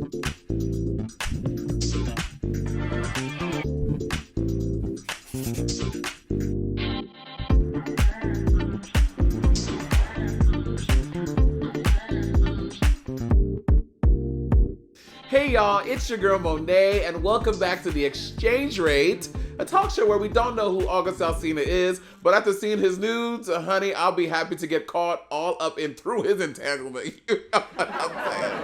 Hey y'all, it's your girl Monét, and welcome back to the Exchange Rate, a talk show where we don't know who August Alsina is, but after seeing his nudes, honey, I'll be happy to get caught all up in through his entanglement. You know what I'm saying?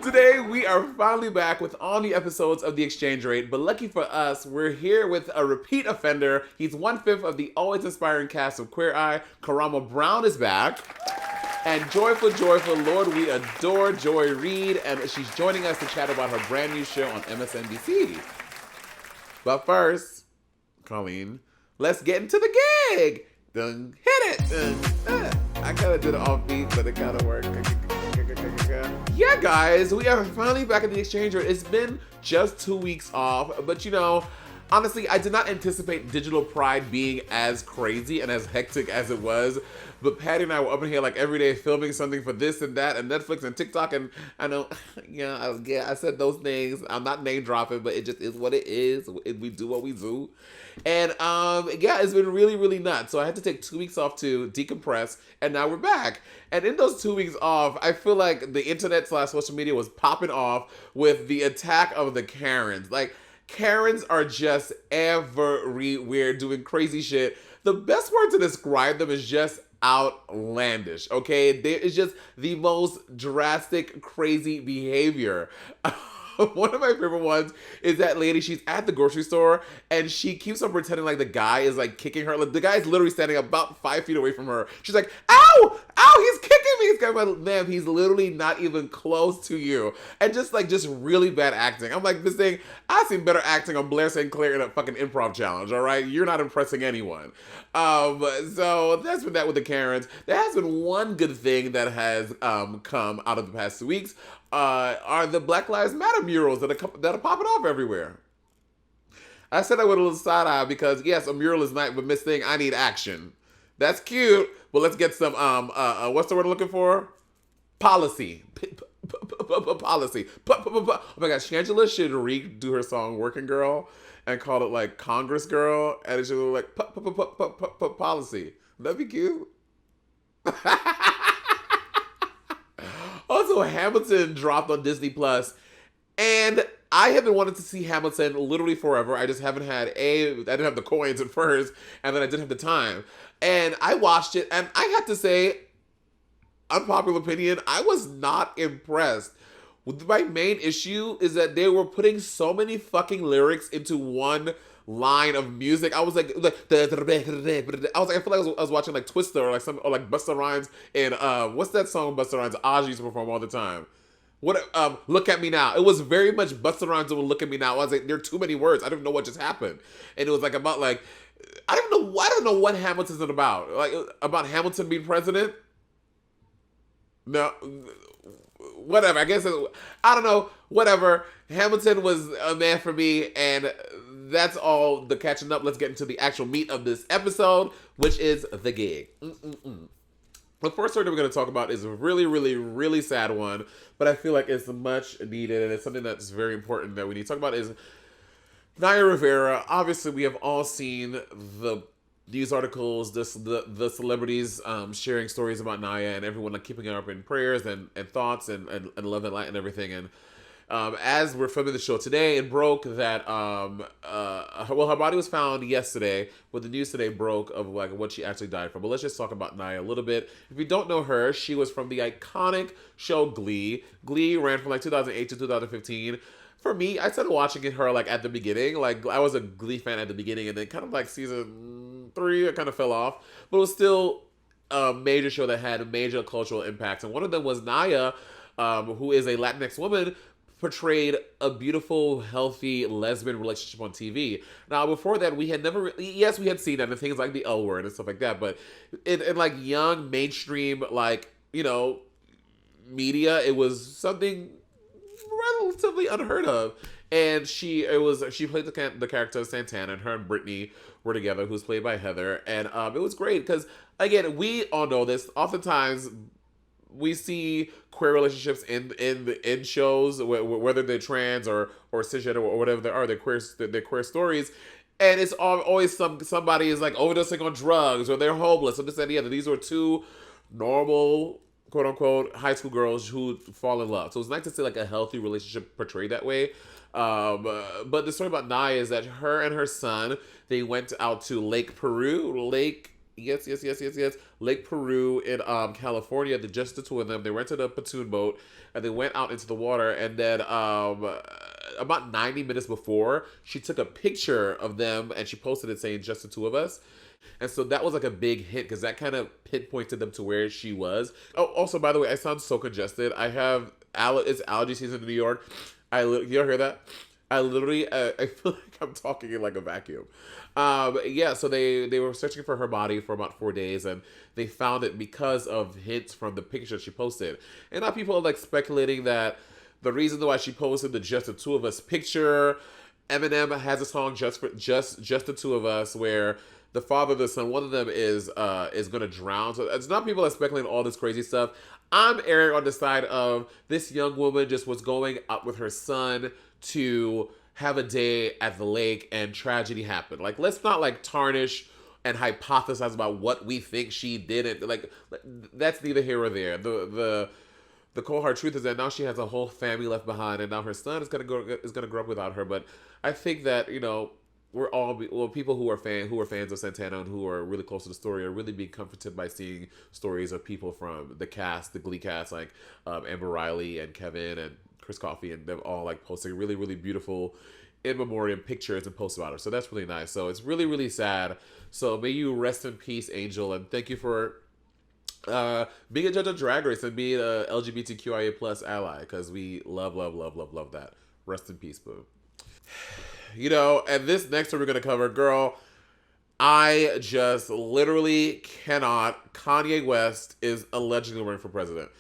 Today, we are finally back with all new episodes of the Exchange Rate, but lucky for us, we're here with a repeat offender. He's 1/5 of the always inspiring cast of Queer Eye. Karamo Brown is back. And joyful, Lord, we adore Joy Reid, and she's joining us to chat about her brand new show on MSNBC. But first, Colleen, let's get into the gig. Dun, hit it. I kind of did it off beat, but it kind of worked. Yeah, guys, we are finally back at the Exchange Rate. It's been just 2 weeks off, but you know, honestly, I did not anticipate Digital Pride being as crazy and as hectic as it was. But Patty and I were up in here like every day filming something for this and that and Netflix and TikTok. And I know, I said those things. I'm not name dropping, but it just is what it is. We do what we do. And yeah, it's been really, really nuts. So I had to take 2 weeks off to decompress. And now we're back. And in those 2 weeks off, I feel like the internet/social media was popping off with the attack of the Karens. Like, Karens are just everywhere doing crazy shit. The best word to describe them is just outlandish, okay? It's just the most drastic, crazy behavior. One of my favorite ones is that lady, she's at the grocery store and she keeps on pretending like the guy is like kicking her. Like, the guy is literally standing about 5 feet away from her. She's like, ow, he's kicking me. He's kind of like, ma'am, he's literally not even close to you. And just really bad acting. I'm like, this thing, I've seen better acting on Blair St. Clair in a fucking improv challenge, all right? You're not impressing anyone. So that's been that with the Karens. There has been one good thing that has come out of the past 2 weeks. Are the Black Lives Matter murals that are popping off everywhere. I said I with a little side eye because yes, a mural is nice, but Miss Thing, I need action. That's cute, but let's get some what's the word I'm looking for? Policy. Policy. Oh my gosh, Shangela should redo her song "Working Girl" and call it like Congress Girl, and it should look like policy. That'd be cute. Also, Hamilton dropped on Disney Plus, and I have been wanting to see Hamilton literally forever. I just haven't had I didn't have the coins at first, and then I didn't have the time. And I watched it, and I have to say, unpopular opinion, I was not impressed. My main issue is that they were putting so many fucking lyrics into one line of music. I was like I feel like I was watching like Twister or like Busta Rhymes and what's that song Busta Rhymes Ozzy used to perform all the time? What Look at Me Now. It was very much Busta Rhymes with Look at Me Now. I was like, there are too many words. I don't know what just happened. And it was like about like I don't know what Hamilton's about. Like about Hamilton being president? No, whatever. I guess I don't know. Whatever. Hamilton was a man for me, and that's all the catching up. Let's get into the actual meat of this episode, which is the gig. The first story that we're going to talk about is a really, really, really sad one, but I feel like it's much needed, and it's something that's very important that we need to talk about is Naya Rivera. Obviously, we have all seen the news articles, the celebrities sharing stories about Naya, and everyone like keeping her up in prayers and thoughts and love and light and everything. And as we're filming the show today, it broke that her body was found yesterday, but the news today broke of like what she actually died from. But let's just talk about Naya a little bit. If you don't know her, she was from the iconic show Glee. Glee ran from like 2008 to 2015. For me, I started watching her like at the beginning. Like I was a Glee fan at the beginning, and then kind of like season 3, I kind of fell off. But it was still a major show that had major cultural impacts, and one of them was Naya, who is a Latinx woman, portrayed a beautiful, healthy lesbian relationship on TV. Now, before that, we had never, yes, we had seen that and things like the L word and stuff like that, but in like young mainstream, like, you know, media, it was something relatively unheard of. And she played the character of Santana, and her and Brittany were together, who's played by Heather. And it was great because, again, we all know this. Oftentimes, we see queer relationships in shows, whether they're trans or cisgender or whatever they are, they're queer stories. And it's always somebody is like overdosing on drugs or they're homeless or this and the other. These were two normal, quote unquote, high school girls who fall in love. So it's nice to see like a healthy relationship portrayed that way. But the story about Naya is that her and her son, they went out to Lake Peru, Lake Peru in California. Just the two of them. They rented a pontoon boat and they went out into the water. And then about 90 minutes before, she took a picture of them and she posted it saying just the two of us. And so that was like a big hit because that kind of pinpointed them to where she was. Oh, also, by the way, I sound so congested. It's allergy season in New York. You hear that? I literally, I feel like I'm talking in like a vacuum. Yeah, so they were searching for her body for about 4 days, and they found it because of hints from the picture she posted. And now people are like speculating that the reason why she posted the just the two of us picture, Eminem has a song just the two of us where the father, the son, one of them is gonna drown. So it's not people that speculating all this crazy stuff. I'm erring on the side of this young woman just was going out with her son to have a day at the lake and tragedy happened. Like, let's not like tarnish and hypothesize about what we think she did. Like, that's neither here or there. The cold hard truth is that now she has a whole family left behind, and now her son is gonna grow up without her. But I think that, you know, people who are fans of Santana and who are really close to the story are really being comforted by seeing stories of people from the cast, the Glee cast, like Amber Riley and Kevin and Chris Coffey, and them all like posting really, really beautiful in memoriam pictures and posts about her. So that's really nice. So it's really, really sad. So may you rest in peace, Angel, and thank you for being a judge of Drag Race and being a LGBTQIA plus ally, because we love that. Rest in peace, boo. You know, and this next one we're going to cover, girl, I just literally cannot. Kanye West is allegedly running for president.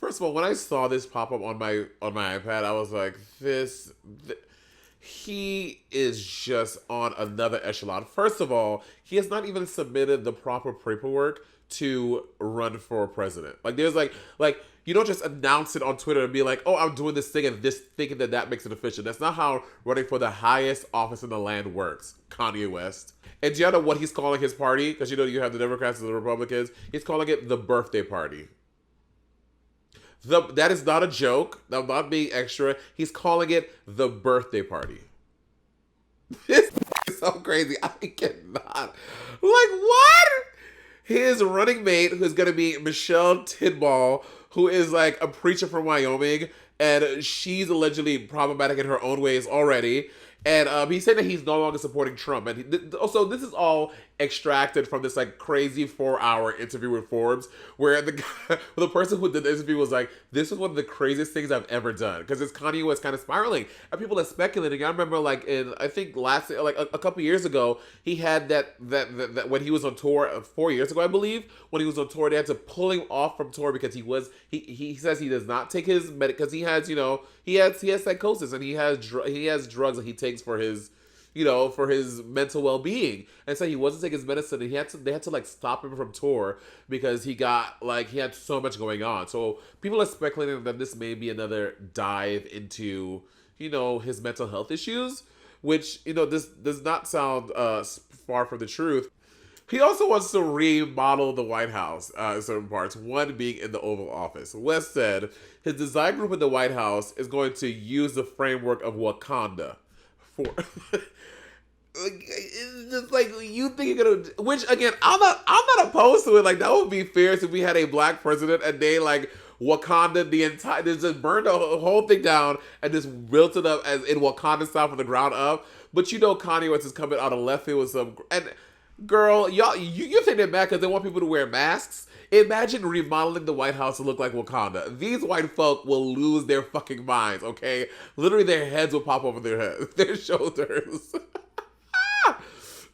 First of all, when I saw this pop up on my iPad, I was like, he is just on another echelon. First of all, he has not even submitted the proper paperwork to run for president. Like, there's like you don't just announce it on Twitter and be like, oh, I'm doing this thing and this thinking that makes it official. That's not how running for the highest office in the land works, Kanye West. And do you know what he's calling his party? Because you know you have the Democrats and the Republicans. He's calling it the birthday party. That is not a joke. I'm not being extra. He's calling it the birthday party. This is so crazy. I cannot. Like, what? His running mate, who's going to be Michelle Tidball, who is like a preacher from Wyoming, and she's allegedly problematic in her own ways already. And he said that he's no longer supporting Trump. And also, this is all extracted from this like crazy 4-hour interview with Forbes, where the person who did the interview was like, "This is one of the craziest things I've ever done," because it's Kanye West kind of spiraling, and people are speculating. I remember like I think a couple years ago, he had that when he was on tour 4 years ago, I believe, when he was on tour, they had to pull him off from tour because he says he does not take his because he has he has psychosis and he has drugs that he takes for his for his mental well-being, and so he wasn't taking his medicine, and they had to like stop him from tour because he had so much going on. So people are speculating that this may be another dive into his mental health issues, which this does not sound far from the truth. He also wants to remodel the White House in certain parts, one being in the Oval Office. West said his design group in the White House is going to use the framework of Wakanda for it's just like, you think you're gonna, which again, I'm not opposed to it. Like, that would be fierce if we had a black president and they like Wakanda they just burned the whole thing down and just built it up as in Wakanda style from the ground up. But Kanye West is coming out of left field with some, and girl, y'all, you think they're mad because they want people to wear masks? Imagine remodeling the White House to look like Wakanda. These white folk will lose their fucking minds, okay? Literally, their heads will pop over their heads, their shoulders.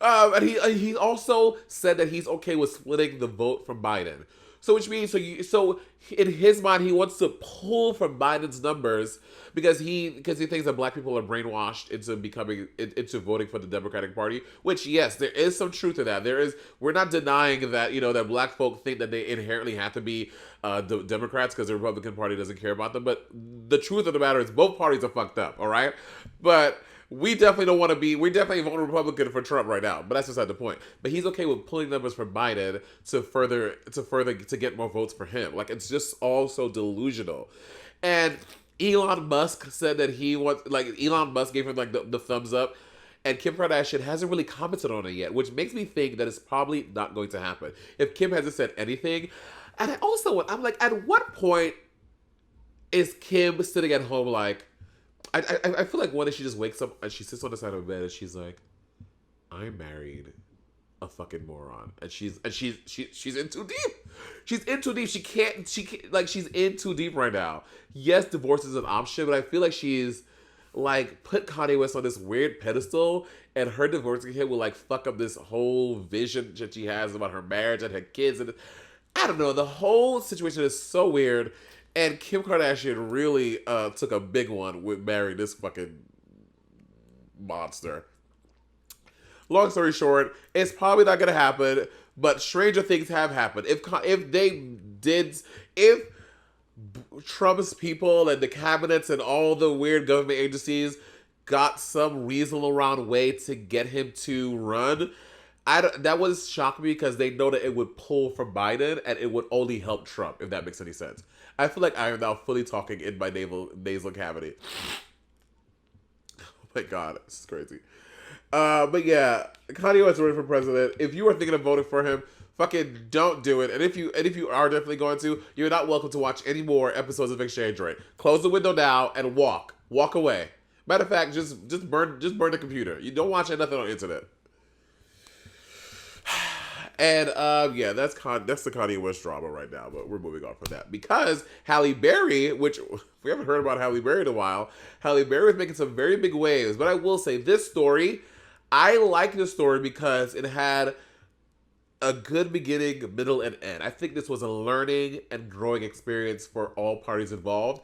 And he also said that he's okay with splitting the vote from Biden, So which means so in his mind he wants to pull from Biden's numbers because he thinks that black people are brainwashed into voting for the Democratic Party. Which yes, there is some truth to that. We're not denying that that black folk think that they inherently have to be the Democrats because the Republican Party doesn't care about them. But the truth of the matter is both parties are fucked up. All right, but. We definitely don't want to be. We definitely vote Republican for Trump right now, but that's beside the point. But he's okay with pulling numbers from Biden to get more votes for him. Like it's just all so delusional. And Elon Musk said that Elon Musk gave him like the thumbs up, and Kim Kardashian hasn't really commented on it yet, which makes me think that it's probably not going to happen. If Kim hasn't said anything, and I'm like, at what point is Kim sitting at home like? I feel like one day she just wakes up and she sits on the side of the bed and she's like, I married a fucking moron, and she's in too deep. She's in too deep. She can't she's in too deep right now. Yes, divorce is an option, but I feel like she's like put Kanye West on this weird pedestal, and her divorcing him will like fuck up this whole vision that she has about her marriage and her kids, and I don't know. The whole situation is so weird. And Kim Kardashian really took a big one with marrying this fucking monster. Long story short, it's probably not going to happen, but stranger things have happened. If Trump's people and the cabinets and all the weird government agencies got some reasonable round way to get him to run, that was shocking me because they know that it would pull from Biden and it would only help Trump, if that makes any sense. I feel like I am now fully talking in my nasal cavity. Oh my god, this is crazy. But yeah, Kanye West running for president. If you are thinking of voting for him, fucking don't do it. And if you are definitely going to, you're not welcome to watch any more episodes of Exchange Rate. Close the window now and walk away. Matter of fact, just burn the computer. You don't watch nothing on the internet. And yeah, that's the Kanye West drama right now, but we're moving on from that. Because Halle Berry, which we haven't heard about Halle Berry in a while, Halle Berry is making some very big waves. But I will say, this story, I like this story because it had a good beginning, middle, and end. I think this was a learning and growing experience for all parties involved,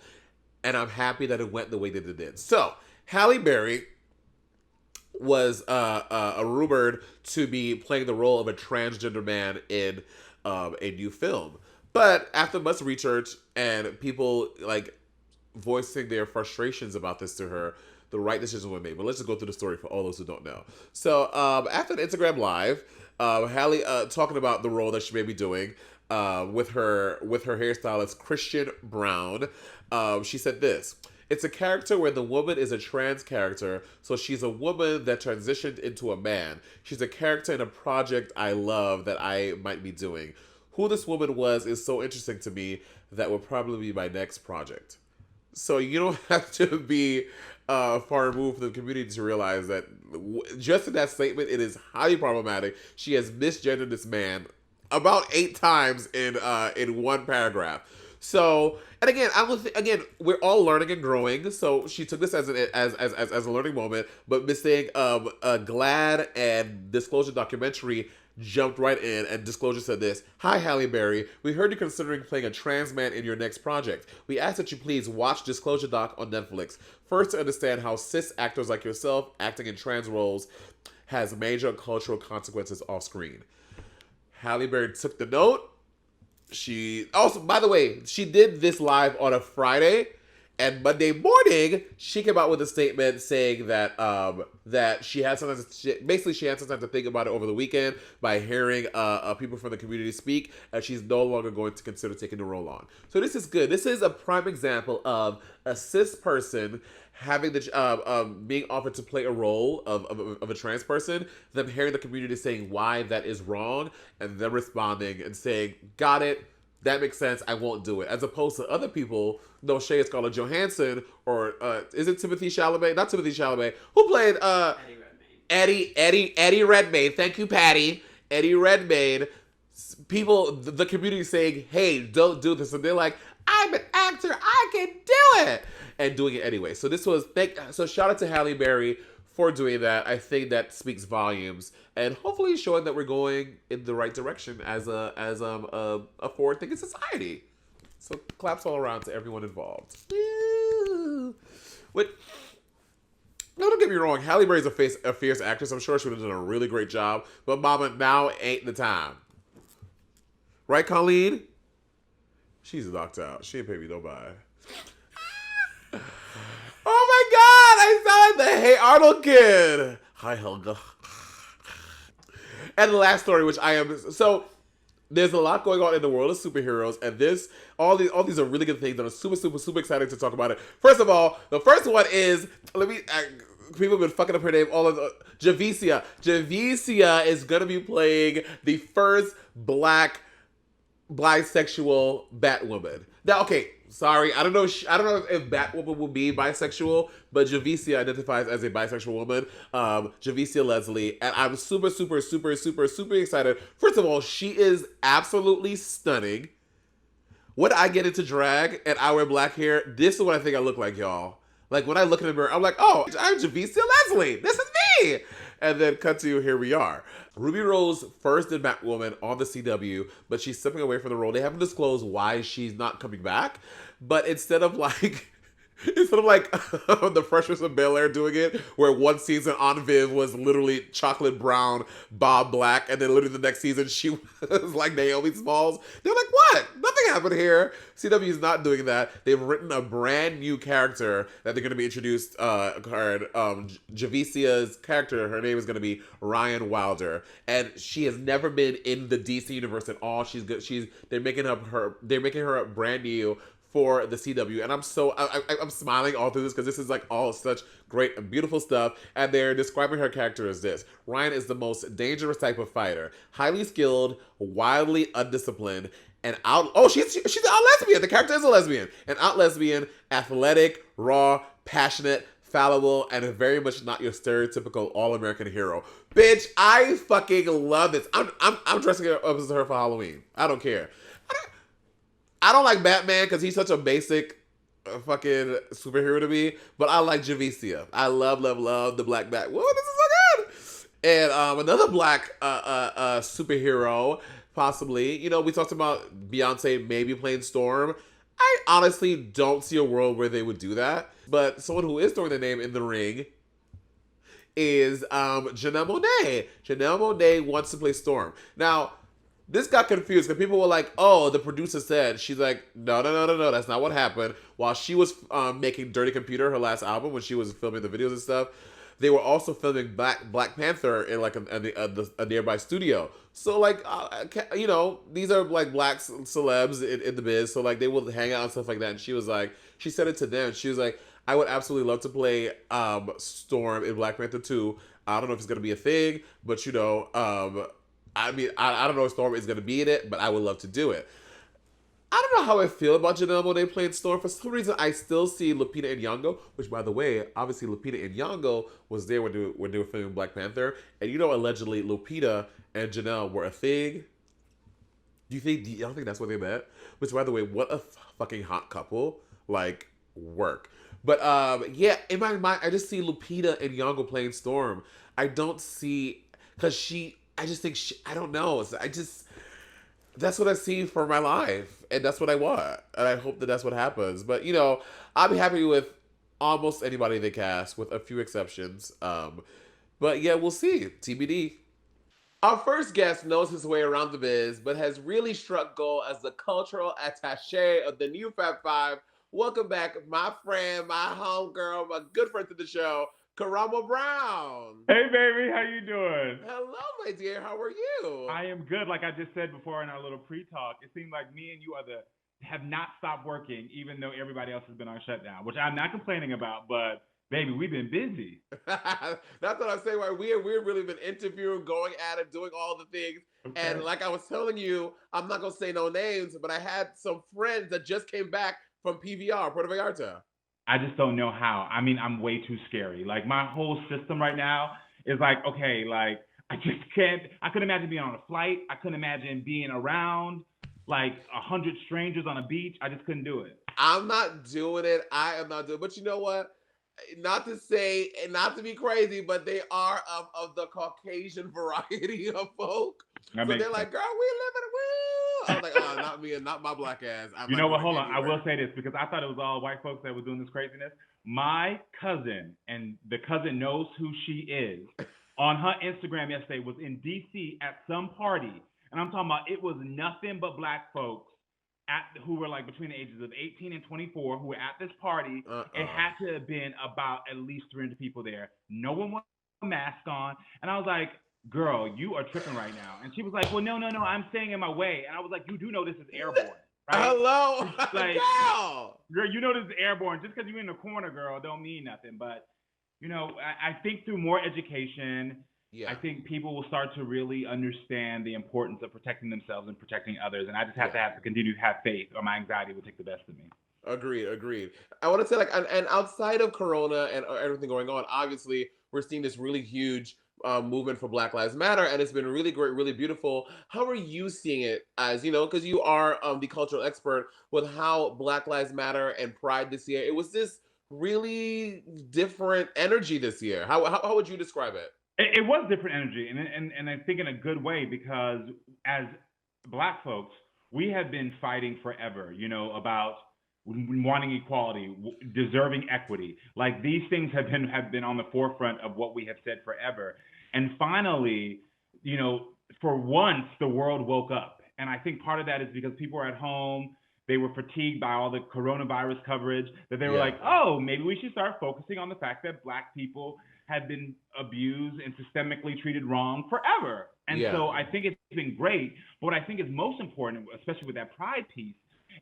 and I'm happy that it went the way that it did. So, Halle Berry was rumored to be playing the role of a transgender man in a new film. But after much research and people like voicing their frustrations about this to her, the right decision was made. But let's just go through the story for all those who don't know. So after an Instagram Live, Halle talking about the role that she may be doing with her hairstylist Christian Brown, she said this. It's a character where the woman is a trans character, so she's a woman that transitioned into a man. She's a character in a project I love that I might be doing. Who this woman was is so interesting to me that will probably be my next project. So you don't have to be far removed from the community to realize that just in that statement, it is highly problematic. She has misgendered this man about 8 times in one paragraph. So, and again, we're all learning and growing. So she took this as a learning moment, but missing Glad and Disclosure documentary jumped right in, and Disclosure said this. Hi, Halle Berry. We heard you're considering playing a trans man in your next project. We ask that you please watch Disclosure doc on Netflix. First, to understand how cis actors like yourself acting in trans roles has major cultural consequences off screen. Halle Berry took the note. She also, by the way, she did this live on a Friday, and Monday morning she came out with a statement saying that that she had some time to think about it over the weekend by hearing people from the community speak, and she's no longer going to consider taking the role on. So this is good. This is a prime example of a cis person having the being offered to play a role of a trans person, them hearing the community saying why that is wrong, and them responding and saying, got it, that makes sense, I won't do it. As opposed to other people, no shade, Scarlett Johansson, or is it Timothy Chalamet? Not Timothy Chalamet. Who played Eddie Redmayne. Thank you, Patty. Eddie Redmayne. People, the community saying, hey, don't do this. And they're like, I'm an actor, I can do it. And doing it anyway. So so shout out to Halle Berry for doing that. I think that speaks volumes, and hopefully showing that we're going in the right direction as a forward thinking society. So claps all around to everyone involved. Woo. What? No, don't get me wrong. Halle Berry's a fierce actress. I'm sure she would have done a really great job. But mama, now ain't the time. Right, Colleen? She's knocked out. She ain't pay me no mind. Oh my god! I sound like the Hey Arnold kid. Hi, Helga. And the last story, which I am so. There's a lot going on in the world of superheroes, and all these are really good things, and I'm super excited to talk about it. First of all, the first one is people have been fucking up her name all of the Javicia. Javicia is gonna be playing the first black bisexual Batwoman. Now, okay, sorry, I don't know if Batwoman will be bisexual, but Javicia identifies as a bisexual woman. Javicia Leslie, and I'm super excited. First of all, she is absolutely stunning. When I get into drag and I wear black hair, this is what I think I look like, y'all. Like when I look in the mirror, I'm like, oh, I'm Javicia Leslie. This is me. And then cut to here we are. Ruby Rose first did Batwoman on the CW, but she's stepping away from the role. They haven't disclosed why she's not coming back. But instead of like the Freshers of Bel-Air doing it, where one season Aunt Viv was literally chocolate brown, Bob Black, and then literally the next season she was like Naomi Smalls. They're like, what? Nothing happened here. CW is not doing that. They've written a brand new character that they're going to be introduced. Javicia's character, her name is going to be Ryan Wilder, and she has never been in the DC universe at all. She's good. They're making her brand new for the CW, and I'm smiling all through this because this is like all such great and beautiful stuff. And they're describing her character as this: Ryan is the most dangerous type of fighter, highly skilled, wildly undisciplined, and out. Oh, she's an out lesbian. The character is a lesbian, an out lesbian, athletic, raw, passionate, fallible, and very much not your stereotypical all-American hero. Bitch, I fucking love this. I'm dressing up as her for Halloween. I don't care. I don't like Batman because he's such a basic fucking superhero to me, but I like Javicia. I love the black Bat. Whoa, this is so good. And another black superhero, possibly. You know, we talked about Beyonce maybe playing Storm. I honestly don't see a world where they would do that, but someone who is throwing their name in the ring is Janelle Monáe. Janelle Monáe wants to play Storm. Now, this got confused because people were like, oh, the producer said. She's like, no, that's not what happened. While she was making Dirty Computer, her last album, when she was filming the videos and stuff, they were also filming Black Panther in like a nearby studio. So like, you know, these are like black celebs in the biz. So like they will hang out and stuff like that. And she was like, she said it to them. She was like, I would absolutely love to play Storm in Black Panther 2. I don't know if it's going to be a thing, but you know, I mean, I don't know if Storm is going to be in it, but I would love to do it. I don't know how I feel about Janelle Monáe playing Storm. For some reason, I still see Lupita Nyong'o, which, by the way, obviously Lupita Nyong'o was there when they were filming Black Panther. And you know, allegedly, Lupita and Janelle were a thing. Do you don't think that's where they met? Which, by the way, what a fucking hot couple. Like, work. But, yeah, in my mind, I just see Lupita and Nyong'o playing Storm. I don't see, because I just think, I don't know. That's what I see for my life. And that's what I want. And I hope that that's what happens. But, you know, I'll be happy with almost anybody they cast, with a few exceptions. But yeah, we'll see. TBD. Our first guest knows his way around the biz, but has really struck gold as the cultural attaché of the new Fab Five. Welcome back, my friend, my homegirl, my good friend to the show, Karamo Brown. Hey, baby, how you doing? Hello, my dear. How are you? I am good. Like I just said before in our little pre-talk, it seems like me and you have not stopped working, even though everybody else has been on shutdown, which I'm not complaining about, but baby, we've been busy. That's what I'm saying. Right? We've really been interviewing, going at it, doing all the things. Okay. And like I was telling you, I'm not going to say no names, but I had some friends that just came back from PVR, Puerto Vallarta. I just don't know how. I mean, I'm way too scary. Like, my whole system right now is like, okay, like, I just can't. I couldn't imagine being on a flight. I couldn't imagine being around, like, 100 strangers on a beach. I just couldn't do it. I'm not doing it. I am not doing it. But you know what? not to say, and not to be crazy, but they are of the Caucasian variety of folk. That So makes they're sense. like, girl, we live in a woo. I was like, oh, not me and not my black ass. I'm You not know what? going Hold on. I will anywhere. say this because I thought it was all white folks that were doing this craziness. My cousin, and the cousin knows who she is, on her Instagram yesterday was in DC at some party. And I'm talking about it was nothing but black folks who were like between the ages of 18 and 24 who were at this party. It had to have been about at least 300 people there. No one was mask on. And I was like, girl, you are tripping right now. And she was like, well, no, I'm staying in my way. And I was like, you do know this is airborne, right? Hello, Like, girl. girl, you know this is airborne. Just because you're in the corner, girl, don't mean nothing. But, you know, I think through more education, Yeah. I think people will start to really understand the importance of protecting themselves and protecting others. And I just have to continue to have faith, or my anxiety will take the best of me. Agreed. I want to say, like, and outside of Corona and everything going on, obviously we're seeing this really huge movement for Black Lives Matter, and it's been really great, really beautiful. How are you seeing it, as you know, because you are the cultural expert, with how Black Lives Matter and Pride this year? It was this really different energy this year. How would you describe it? It was different energy, and I think in a good way, because as black folks, we have been fighting forever, you know, about wanting equality, deserving equity. Like these things have been on the forefront of what we have said forever. And finally, you know, for once the world woke up. And I think part of that is because people are at home, they were fatigued by all the coronavirus coverage, that they were like, oh, maybe we should start focusing on the fact that black people had been abused and systemically treated wrong forever. And so I think it's been great. But what I think is most important, especially with that pride piece,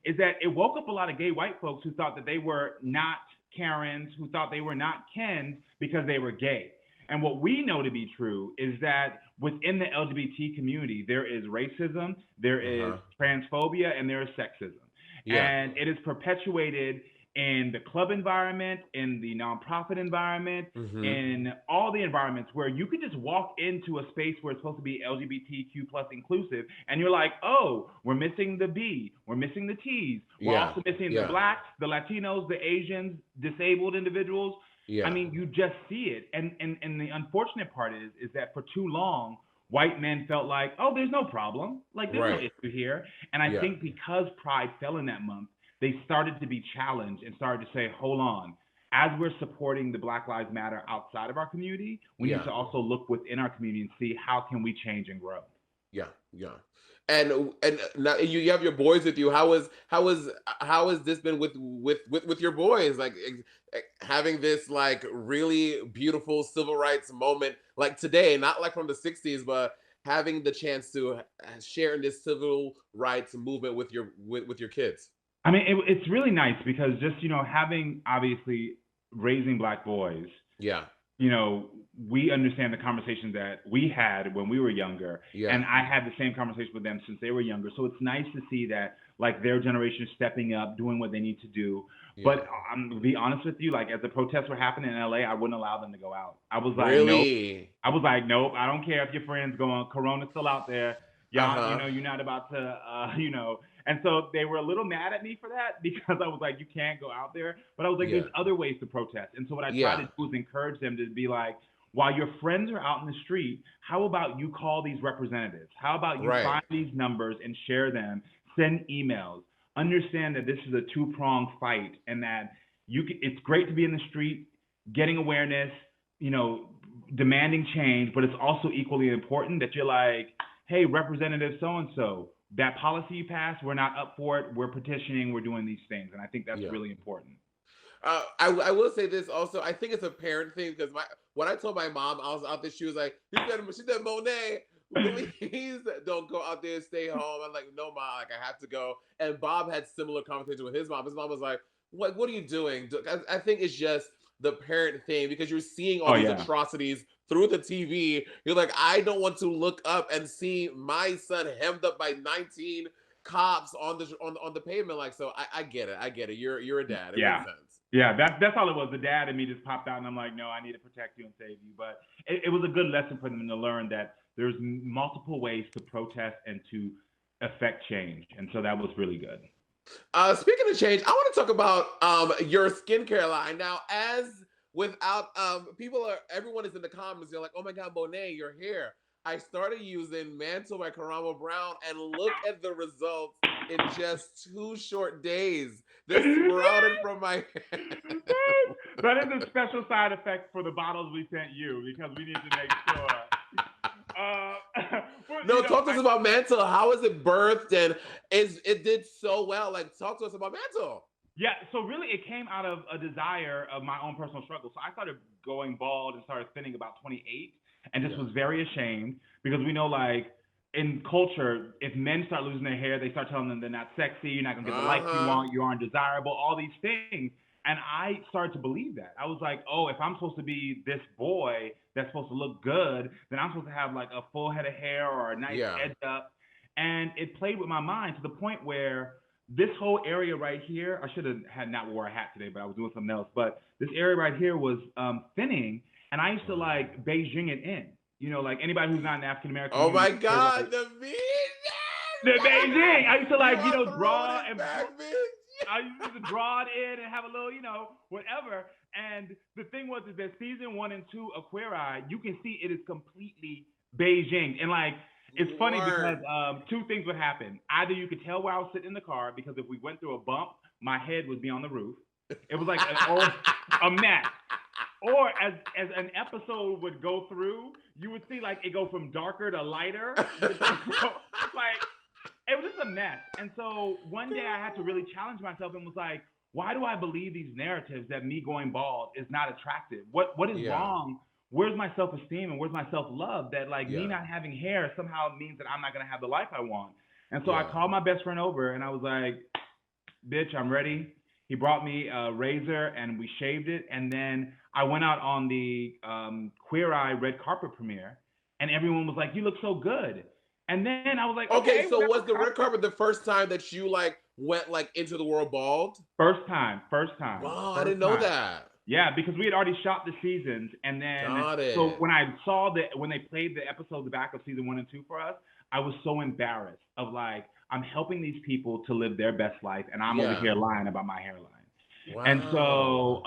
is that it woke up a lot of gay white folks who thought that they were not Karens, who thought they were not Kens because they were gay. And what we know to be true is that within the LGBT community, there is racism, there is transphobia, and there is sexism. And it is perpetuated in the club environment, in the nonprofit environment, in all the environments where you could just walk into a space where it's supposed to be LGBTQ plus inclusive, and you're like, oh, we're missing the B, we're missing the T's, we're also missing the blacks, the Latinos, the Asians, disabled individuals. I mean, you just see it. And the unfortunate part is that for too long, white men felt like, oh, there's no problem. Like, there's no issue here. And I think because Pride fell in that month, they started to be challenged and started to say, hold on, as we're supporting the Black Lives Matter outside of our community, we need to also look within our community and see how can we change and grow. And now you have your boys with you. How has this been with your boys? Like having this like really beautiful civil rights moment like today, not like from the 60s, but having the chance to share in this civil rights movement with your kids. I mean, it's really nice because just, you know, having obviously raising black boys, you know, we understand the conversations that we had when we were younger. And I had the same conversation with them since they were younger. So it's nice to see that like their generation is stepping up, doing what they need to do. But I'm to be honest with you, like as the protests were happening in LA, I wouldn't allow them to go out. I was like, nope. I was like, nope, I don't care if your friends going, Corona's still out there. Y'all, you know, you're not about to, you know. And so they were a little mad at me for that because I was like, you can't go out there. But I was like, there's other ways to protest. And so what I try to do is encourage them to be like, while your friends are out in the street, how about you call these representatives? How about you find these numbers and share them, send emails, understand that this is a two-pronged fight and that it's great to be in the street, getting awareness, you know, demanding change, but it's also equally important that you're like, hey, Representative so-and-so, that policy you passed, we're not up for it. We're petitioning. We're doing these things. And I think that's really important. I will say this also. I think it's a parent thing because when I told my mom I was out there, she was like, she said, Monét, please don't go out there, stay home. I'm like, no, mom, like I have to go. And Bob had similar conversation with his mom. His mom was like, what are you doing? I think it's just the parent thing because you're seeing all these atrocities through the TV. You're like, I don't want to look up and see my son hemmed up by 19 cops on the pavement. Like, so I get it. You're a dad. It makes sense. Yeah, that's all it was. The dad and me just popped out, and I'm like, no, I need to protect you and save you. But it was a good lesson for them to learn that there's multiple ways to protest and to affect change, and so that was really good. Speaking of change, I want to talk about your skincare line now. As everyone is in the comments. They're like, oh my God, Monét, your hair. I started using Mantle by Karamo Brown, and look at the results in just 2 short days. This sprouted from my head. That is a special side effect for the bottles we sent you because we need to make sure. Talk to us about Mantle. How is it birthed, and it did so well? Like, talk to us about Mantle. Yeah, so really it came out of a desire of my own personal struggle. So I started going bald and started thinning about 28 and just was very ashamed because we know, like, in culture, if men start losing their hair, they start telling them they're not sexy, you're not going to get the likes you want, you aren't desirable, all these things. And I started to believe that. I was like, oh, if I'm supposed to be this boy that's supposed to look good, then I'm supposed to have like a full head of hair or a nice edge up. And it played with my mind to the point where this whole area right here, I should have not wore a hat today, but I was doing something else. But this area right here was thinning, and I used to like Beijing it in. You know, like anybody who's not an African American. Oh my God, like, the Beijing. I used to like, draw and back, I used to draw it in and have a little, whatever. And the thing was is that season 1 and 2 of Queer Eye, you can see it is completely Beijing. And like, it's funny because 2 things would happen. Either you could tell where I was sitting in the car because if we went through a bump, my head would be on the roof. It was like a mess. Or as an episode would go through, you would see like it go from darker to lighter. Like, it was just a mess. And so one day I had to really challenge myself and was like, why do I believe these narratives that me going bald is not attractive? What is wrong? Where's my self-esteem and where's my self-love that like me not having hair somehow means that I'm not going to have the life I want? And so I called my best friend over and I was like, bitch, I'm ready. He brought me a razor and we shaved it. And then I went out on the Queer Eye red carpet premiere and everyone was like, you look so good. And then I was like, okay, so was the red carpet the first time that you like went like into the world bald? First time. Wow, I didn't know that. Yeah, because we had already shot the seasons, and then so when I saw when they played the episodes back of season 1 and 2 for us, I was so embarrassed of like I'm helping these people to live their best life, and I'm over here lying about my hairline. Wow. And so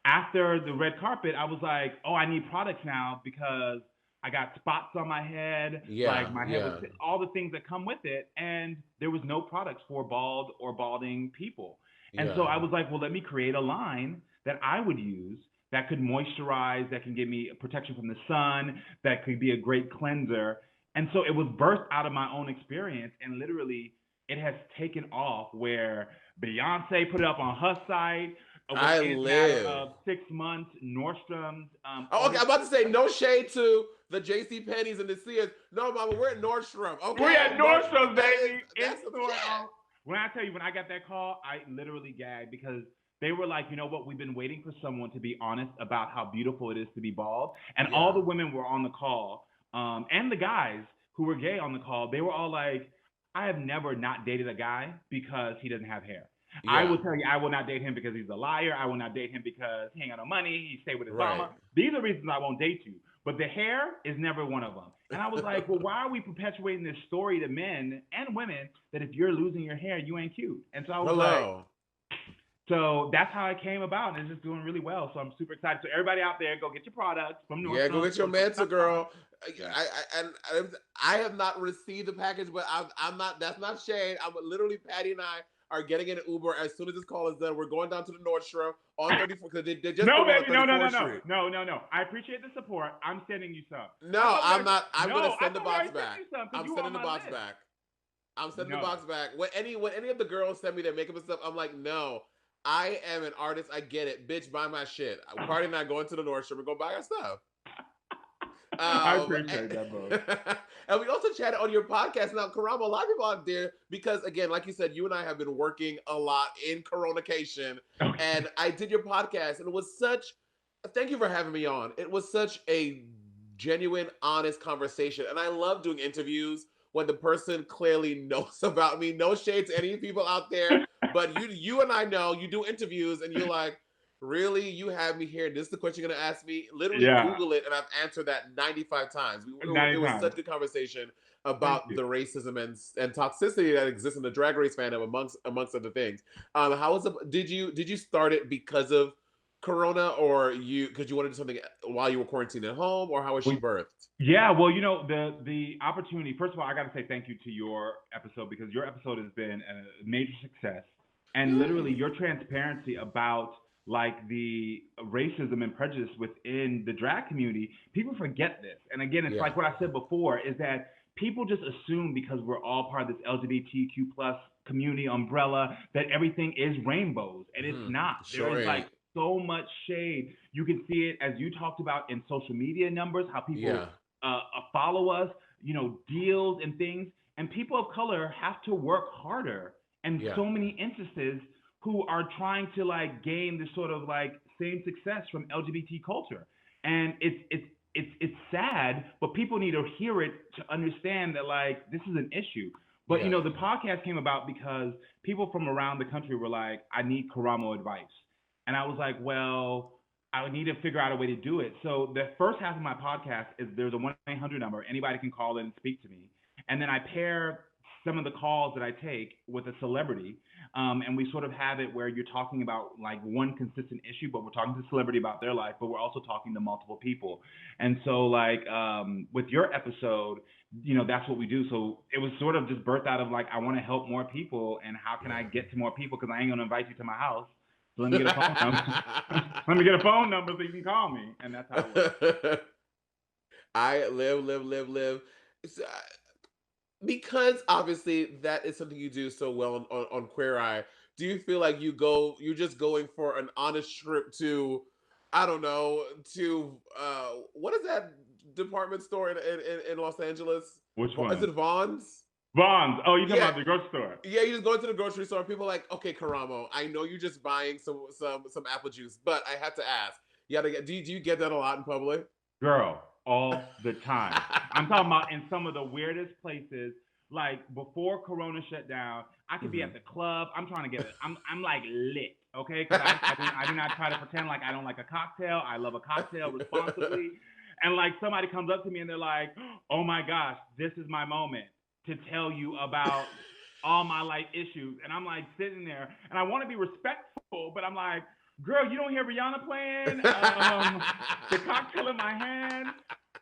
after the red carpet, I was like, oh, I need products now because I got spots on my head, like my head was all the things that come with it, and there was no products for bald or balding people. And so I was like, well, let me create a line that I would use that could moisturize, that can give me protection from the sun, that could be a great cleanser. And so it was birthed out of my own experience, and literally it has taken off where Beyonce put it up on her site. I live. Of 6 months, Nordstrom's. Okay, I'm about to say no shade to the JCPenney's and the Sears. No, mama, we're at Nordstrom. Okay, we're at Nordstrom, baby. When I tell you, when I got that call, I literally gagged because they were like, you know what? We've been waiting for someone to be honest about how beautiful it is to be bald. And all the women were on the call, and the guys who were gay on the call, they were all like, I have never not dated a guy because he doesn't have hair. Yeah. I will tell you, I will not date him because he's a liar. I will not date him because he ain't got no money. He stay with his mama. These are reasons I won't date you. But the hair is never one of them. And I was like, well, why are we perpetuating this story to men and women that if you're losing your hair, you ain't cute? And so I was like, so that's how it came about, and it's just doing really well. So I'm super excited. So everybody out there, go get your products from Nordstrom. Yeah, go get your Mantle, girl. I have not received the package, but I'm not. That's not shade. I'm literally Patty and I are getting in an Uber as soon as this call is done. We're going down to the Nordstrom on 34 because they just no, baby, no. I appreciate the support. I'm sending you some. No, I'm not. I'm going to send the box back. I'm sending the box back. I'm sending the box back. When any of the girls send me their makeup and stuff, I'm like, no. I am an artist. I get it. Bitch, buy my shit. Party and I going to the Nordstrom and go buy our stuff. I appreciate that, bro. And we also chatted on your podcast. Now, Karamo, a lot of people out there, because again, like you said, you and I have been working a lot in Coronacation. Okay. And I did your podcast, and it was thank you for having me on. It was such a genuine, honest conversation. And I love doing interviews when the person clearly knows about me. No shade to any people out there, but you and I know you do interviews and you're like, really? You have me here. This is the question you're going to ask me? Literally Google it, and I've answered that 95 times. It was such a good conversation about the racism and toxicity that exists in the Drag Race fandom amongst other things. Did you start it because of Corona, or because you wanted to do something while you were quarantined at home, or how was she birthed? Yeah, well, the opportunity. First of all, I got to say thank you to your episode, because your episode has been a major success, and literally Yay. your transparency about like the racism and prejudice within the drag community. People forget this, and again, it's Yeah. like what I said before, is that people just assume because we're all part of this LGBTQ plus community umbrella that everything is rainbows, and it's not. There Sure is like ain't. so much shade. You can see it, as you talked about, in social media numbers, how people Yeah. follow us, deals and things. And people of color have to work harder in Yeah. so many instances, who are trying to like gain this sort of like same success from LGBT culture. And it's sad, but people need to hear it to understand that like this is an issue. But Yeah. the podcast came about because people from around the country were like, I need Karamo advice. And I was like, well, I need to figure out a way to do it. So the first half of my podcast is there's a 1-800 number. Anybody can call in and speak to me. And then I pair some of the calls that I take with a celebrity. And we sort of have it where you're talking about like one consistent issue, but we're talking to the celebrity about their life, but we're also talking to multiple people. And so like with your episode, that's what we do. So it was sort of just birthed out of like, I want to help more people, and how can I get to more people? Because I ain't going to invite you to my house. So let me get a phone number. Let me get a phone number so you can call me. And that's how it works. I live. So, because obviously that is something you do so well on Queer Eye. Do you feel like you're just going for an honest trip to, I don't know, to what is that department store in Los Angeles? Which Is it one? Vaughn's? Vons. Oh, you talking Yeah. about the grocery store? Yeah, you just go into the grocery store and people are like, okay, Karamo, I know you're just buying some apple juice, but I have to ask. You gotta get, do you get that a lot in public? Girl, all the time. I'm talking about in some of the weirdest places. Like before Corona shut down, I could be at the club. I'm trying to get it. I'm like lit, okay? Because I do not try to pretend like I don't like a cocktail. I love a cocktail responsibly. And like somebody comes up to me and they're like, oh my gosh, this is my moment to tell you about all my life issues. And I'm like sitting there and I want to be respectful, but I'm like, girl, you don't hear Rihanna playing? The cocktail in my hand.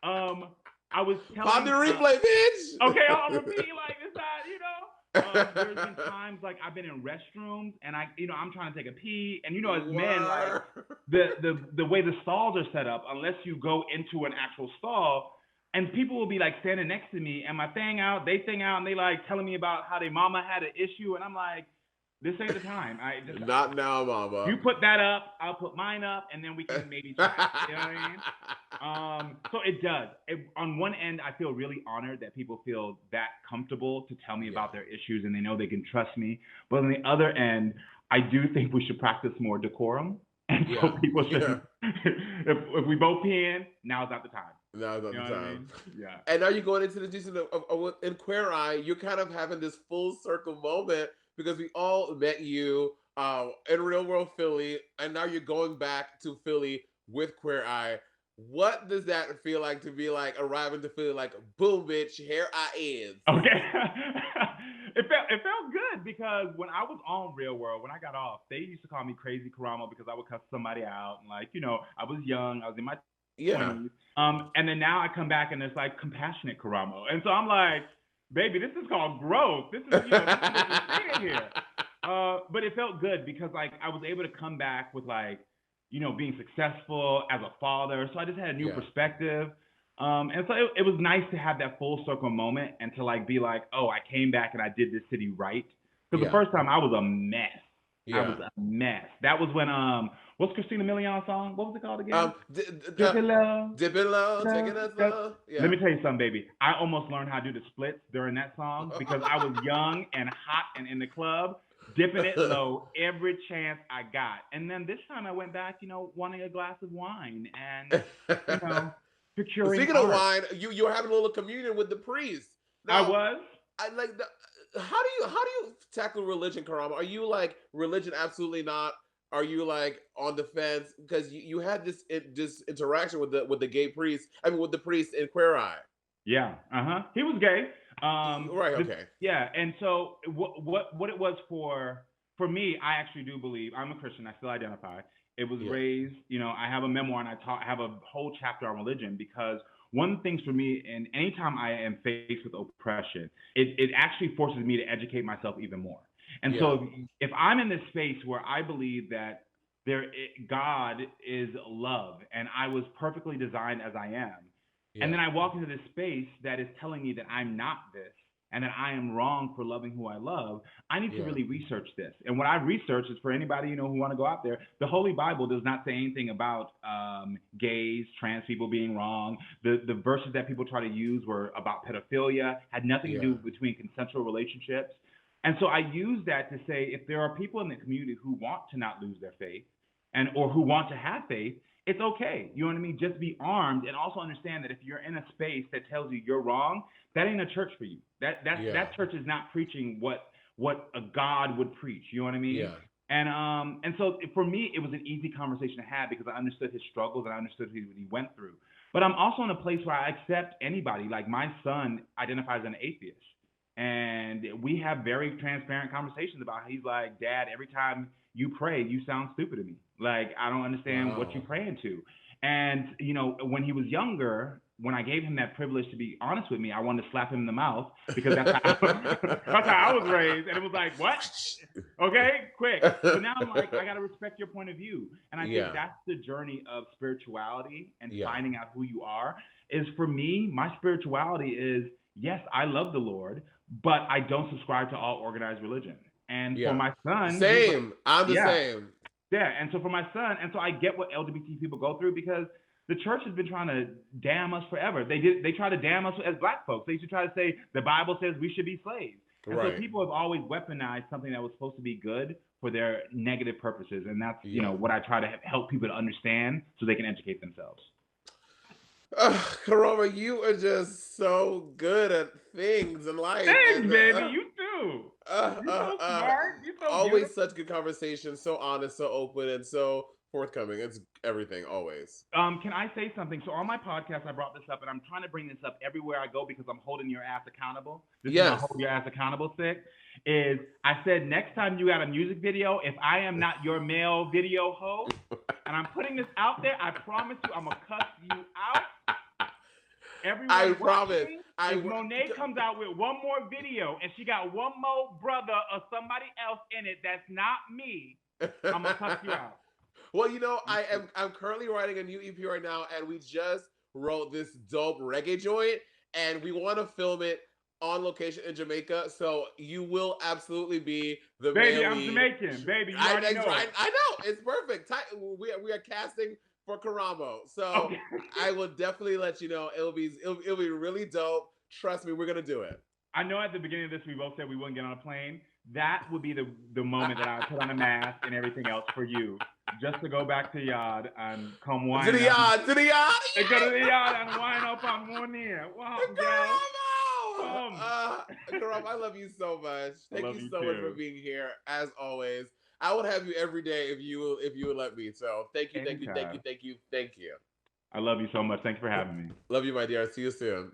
I was telling Pop the replay, bitch. okay, I'll repeat like it's not, there's been times like I've been in restrooms and I'm trying to take a pee, and as men, like the way the stalls are set up, unless you go into an actual stall, and people will be like standing next to me and my thing out, they thing out, and they like telling me about how their mama had an issue, and I'm like, this ain't the time. Not now, mama. You put that up, I'll put mine up, and then we can maybe chat. You know what I mean? So it does. On one end, I feel really honored that people feel that comfortable to tell me about their issues, and they know they can trust me. But on the other end, I do think we should practice more decorum. And so people should, if we both peeing, now's not the time. Now's not the time. I mean? Yeah. And now you're going into the distance of in Queer Eye, you're kind of having this full circle moment, because we all met you in real world Philly, and now you're going back to Philly with Queer Eye. What does that feel like to be like arriving to Philly like, boom, bitch, here I is? Okay. It felt good, because when I was on Real World, when I got off, they used to call me Crazy Karamo because I would cuss somebody out, and like, I was young, I was in my 20s. And then now I come back and it's like Compassionate Karamo. And so I'm like, baby, this is called growth. This is, this is what you're saying here. But it felt good because like I was able to come back with like, being successful as a father. So I just had a new perspective. And so it was nice to have that full circle moment and to like be like, oh, I came back and I did this city right. Because the first time I was a mess. I was a mess. That was when what's Christina Milian's song? What was it called again? Dip it low, take it slow. Let me tell you something, baby. I almost learned how to do the splits during that song because I was young and hot and in the club, dipping it low every chance I got. And then this time I went back, wanting a glass of wine and, procuring Speaking art. of wine, you were having a little communion with the priest. Now, I was. I like how do you tackle religion, Karamo? Are you like religion absolutely not? Are you like on the fence because you had this interaction with the gay priest? I mean, with the priest in Queer Eye. Yeah. He was gay. Right. Okay. Yeah. And so what it was for me, I actually do believe I'm a Christian. I still identify, It was Yeah. raised, I have a memoir and I have a whole chapter on religion because one of the things for me, and anytime I am faced with oppression, it actually forces me to educate myself even more. And so if I'm in this space where I believe that God is love and I was perfectly designed as I am, and then I walk into this space that is telling me that I'm not this and that I am wrong for loving who I love, I need to really research this. And what I research is for anybody, who want to go out there, the Holy Bible does not say anything about gays, trans people being wrong. The verses that people try to use were about pedophilia, had nothing to do between consensual relationships. And so I use that to say, if there are people in the community who want to not lose their faith or who want to have faith, it's okay. You know what I mean? Just be armed and also understand that if you're in a space that tells you you're wrong, that ain't a church for you. That church is not preaching what a God would preach. You know what I mean? Yeah. And so for me, it was an easy conversation to have because I understood his struggles and I understood what he went through. But I'm also in a place where I accept anybody. Like my son identifies as an atheist. And we have very transparent conversations about how he's like, Dad, every time you pray, you sound stupid to me. Like, I don't understand what you're praying to. And, when he was younger, when I gave him that privilege to be honest with me, I wanted to slap him in the mouth because that's how I was raised. And it was like, what? Okay, quick. So now I'm like, I got to respect your point of view. And I think that's the journey of spirituality and finding out who you are. Is for me, my spirituality is, yes, I love the Lord, but I don't subscribe to all organized religion. And for my son, I'm the same. Yeah, and so for my son, and so I get what LGBT people go through because the church has been trying to damn us forever. They try to damn us as Black folks. They used to try to say the Bible says we should be slaves. And so people have always weaponized something that was supposed to be good for their negative purposes. And that's, what I try to help people to understand so they can educate themselves. Karamo, you are just so good at things in life. Thanks, baby. You too. You're so smart. You're so always beautiful. Such good conversation, so honest, so open, and so forthcoming. It's everything, always. Can I say something? So on my podcast, I brought this up, and I'm trying to bring this up everywhere I go because I'm holding your ass accountable. This is my hold your ass accountable stick. Is I said next time you got a music video, if I am not your male video host, and I'm putting this out there, I promise you I'm gonna cuss you out. Everyone I promise. If Monét comes out with one more video and she got one more brother or somebody else in it that's not me, I'm gonna cuss you out. Well, I'm currently writing a new EP right now, and we just wrote this dope reggae joint, and we want to film it on location in Jamaica. So you will absolutely be the baby. I'm Jamaican, baby. You already know. I know it's perfect. We are casting for Karamo, so I will definitely let you know. It'll be really dope. Trust me, we're gonna do it. I know at the beginning of this we both said we wouldn't get on a plane. That would be the moment that I would put on a mask and everything else for you, just to go back to yard and come wine to the yard, go to the yard and wine up on Monét. Wow, Karamo, I love you so much. Thank you so much for being here, as always. I would have you every day if you would let me. So thank you. I love you so much. Thanks for having me. Love you, my dear. See you soon.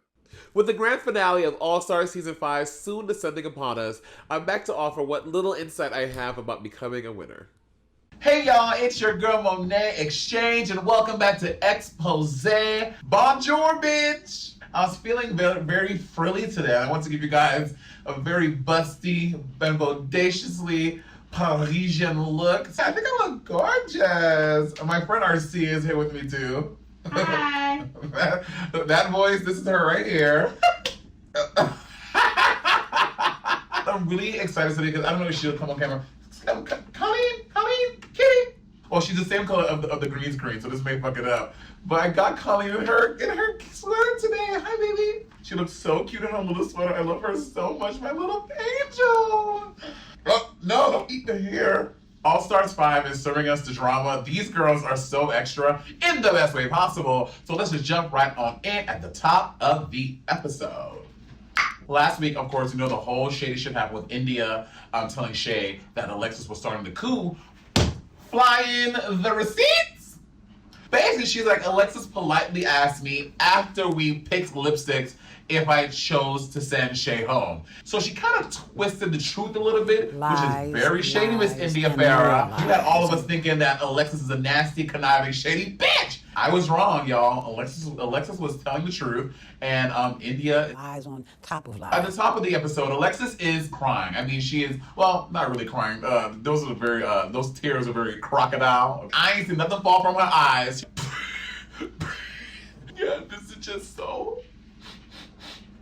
With the grand finale of All Stars Season 5 soon descending upon us, I'm back to offer what little insight I have about becoming a winner. Hey y'all, it's your girl Monét X Change, and welcome back to Expose. Bonjour, bitch! I was feeling very, very frilly today. I want to give you guys a very busty and bodaciously Parisian look. I think I look gorgeous. My friend RC is here with me too. Hi. that voice, this is her right here. I'm really excited today because I don't know if she'll come on camera. Colleen, Kitty. Well, she's the same color of the green screen, so this may fuck it up. But I got Colleen in her sweater today. Hi, baby. She looks so cute in her little sweater. I love her so much, my little angel. Oh, no, don't eat the hair. All Stars 5 is serving us the drama. These girls are so extra in the best way possible. So let's just jump right on in at the top of the episode. Last week, of course, the whole shady shit happened with India telling Shay that Alexis was starting the coup. Fly in the receipts. Basically, basically she's like, Alexis politely asked me after we picked lipsticks if I chose to send Shay home. So she kind of twisted the truth a little bit, which is very shady, Miss India Farah. You had all of us thinking that Alexis is a nasty, conniving, shady bitch. I was wrong, y'all. Alexis was telling the truth, and India lies on top of lies. At the top of the episode, Alexis is crying. I mean, she is, well, not really crying. Those tears are very crocodile. I ain't seen nothing fall from her eyes. Yeah, this is just so.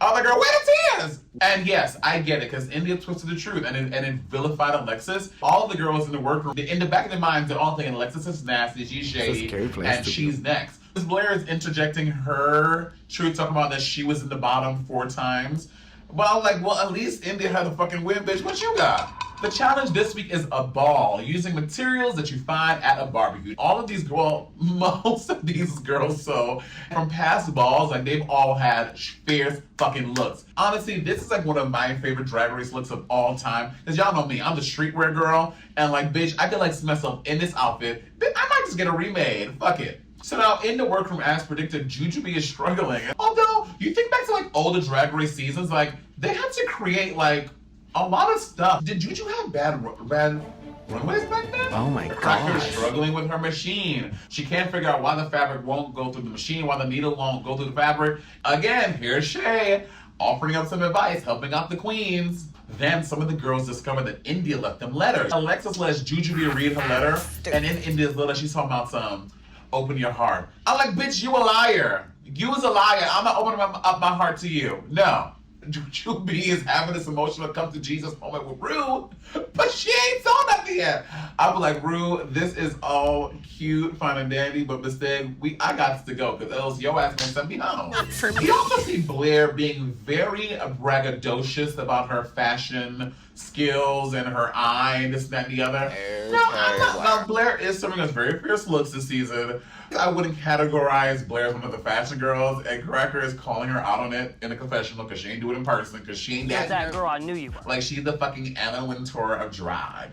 I'm like, girl, where the tears? And yes, I get it, because India twisted the truth and it vilified Alexis. All of the girls in the workroom, in the back of their minds, they're all thinking Alexis is nasty, she's shady, and she's next. Ms. Blair is interjecting her truth, talking about that she was in the bottom 4 times. But I'm like, well, at least India had a fucking win, bitch. What you got? The challenge this week is a ball, using materials that you find at a barbecue. All of these, well, most of these girls, so from past balls, like they've all had fierce fucking looks. Honestly, this is like one of my favorite Drag Race looks of all time. Cause y'all know me, I'm the streetwear girl, and like, bitch, I could like see myself in this outfit. But I might just get it remade. Fuck it. So now, in the workroom, as predicted, Jujubee is struggling. Although, you think back to like older Drag Race seasons, like they had to create like a lot of stuff. Did Juju have bad runways back then? Oh my Cracker is gosh. struggling with her machine. She can't figure out why the fabric won't go through the machine, why the needle won't go through the fabric. Again, here's Shay offering up some advice, helping out the queens. Then some of the girls discovered that India left them letters. Alexis lets Jujubee read her letter, and in India's letter, she's talking about some open your heart. I'm like, bitch, you a liar. You was a liar. I'm not opening up my heart to you. No. Jujubee is having this emotional come to Jesus moment with Rue, but she ain't saw nothing yet. I was like, Rue, this is all cute, fine and dandy, but mistake, I got to go, because else your ass gonna send me home. For me. We also see Blair being very braggadocious about her fashion skills and her eye and this and that and the other. No, Blair is serving us very fierce looks this season. I wouldn't categorize Blair as one of the fashion girls, and Cracker is calling her out on it in a confessional because she ain't do it in person, because she ain't that girl I knew you were. like she's the fucking Anna Wintour of drag.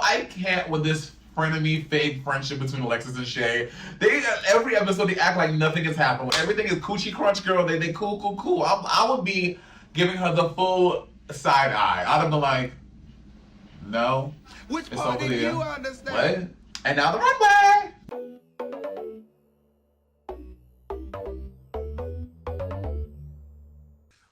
I can't with this frenemy fake friendship between Alexis and Shay. They every episode they act like nothing has happened. Everything is coochie crunch girl. They cool. I would be giving her the full side eye. I'd have been like, no. Which it's part over did there. you understand? What? And now the runway.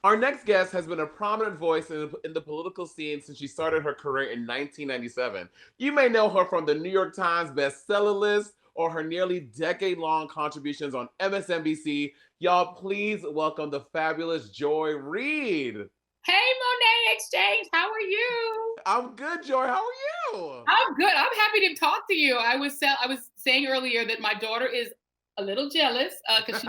Our next guest has been a prominent voice in the political scene since she started her career in 1997. You may know her from the New York Times bestseller list or her nearly decade-long contributions on MSNBC. Y'all, please welcome the fabulous Joy Reid. Hey, Monét X Change, how are you? I'm good, Joy. How are you? I'm good. I'm happy to talk to you. I was saying earlier that my daughter is a little jealous because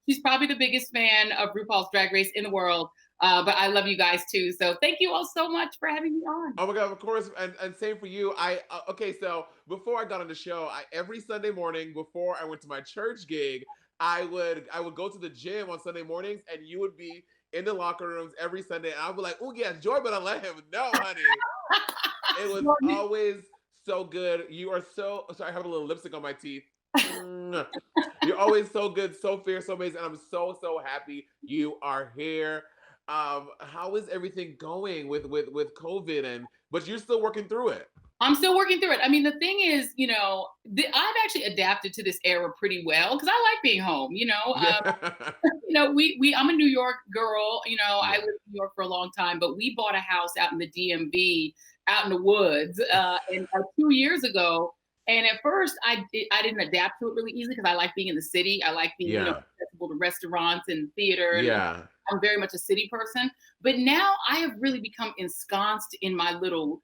she's probably the biggest fan of RuPaul's Drag Race in the world. But I love you guys too. So thank you all so much for having me on. Oh my God, of course. And same for you. Okay, so before I got on the show, every Sunday morning before I went to my church gig, I would go to the gym on Sunday mornings, and you would be in the locker rooms every Sunday. And I'd be like, oh yeah, Joy, but I let him know, honey. It was always so good. You are so, sorry, I have a little lipstick on my teeth. You're always so good, so fierce, so amazing. And I'm so happy you are here. How is everything going with COVID? But you're still working through it. I'm still working through it. I mean, the thing is, I've actually adapted to this era pretty well because I like being home. I'm a New York girl. I lived in New York for a long time, but we bought a house out in the DMV, out in the woods, and 2 years ago. And at first, I didn't adapt to it really easily because I like being in the city. I like being accessible to restaurants and theater. Yeah. I'm very much a city person. But now I have really become ensconced in my little,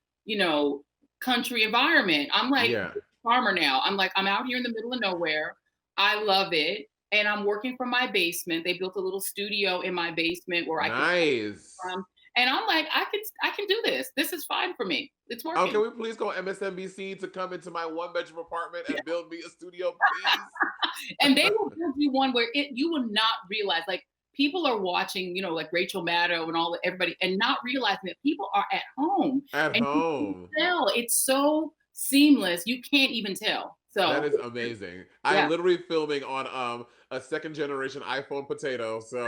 country environment. I'm like a farmer now. I'm out here in the middle of nowhere. I love it. And I'm working from my basement. They built a little studio in my basement where I can and I'm like, I can do this. This is fine for me. It's working. Oh, can we please call MSNBC to come into my 1-bedroom apartment and build me a studio, please? And they will build you one where you will not realize, like, people are watching, like Rachel Maddow and everybody, and not realizing that people are at home. At home. You can tell. It's so seamless. You can't even tell. So that is amazing. I'm literally filming on a second generation iPhone potato. So,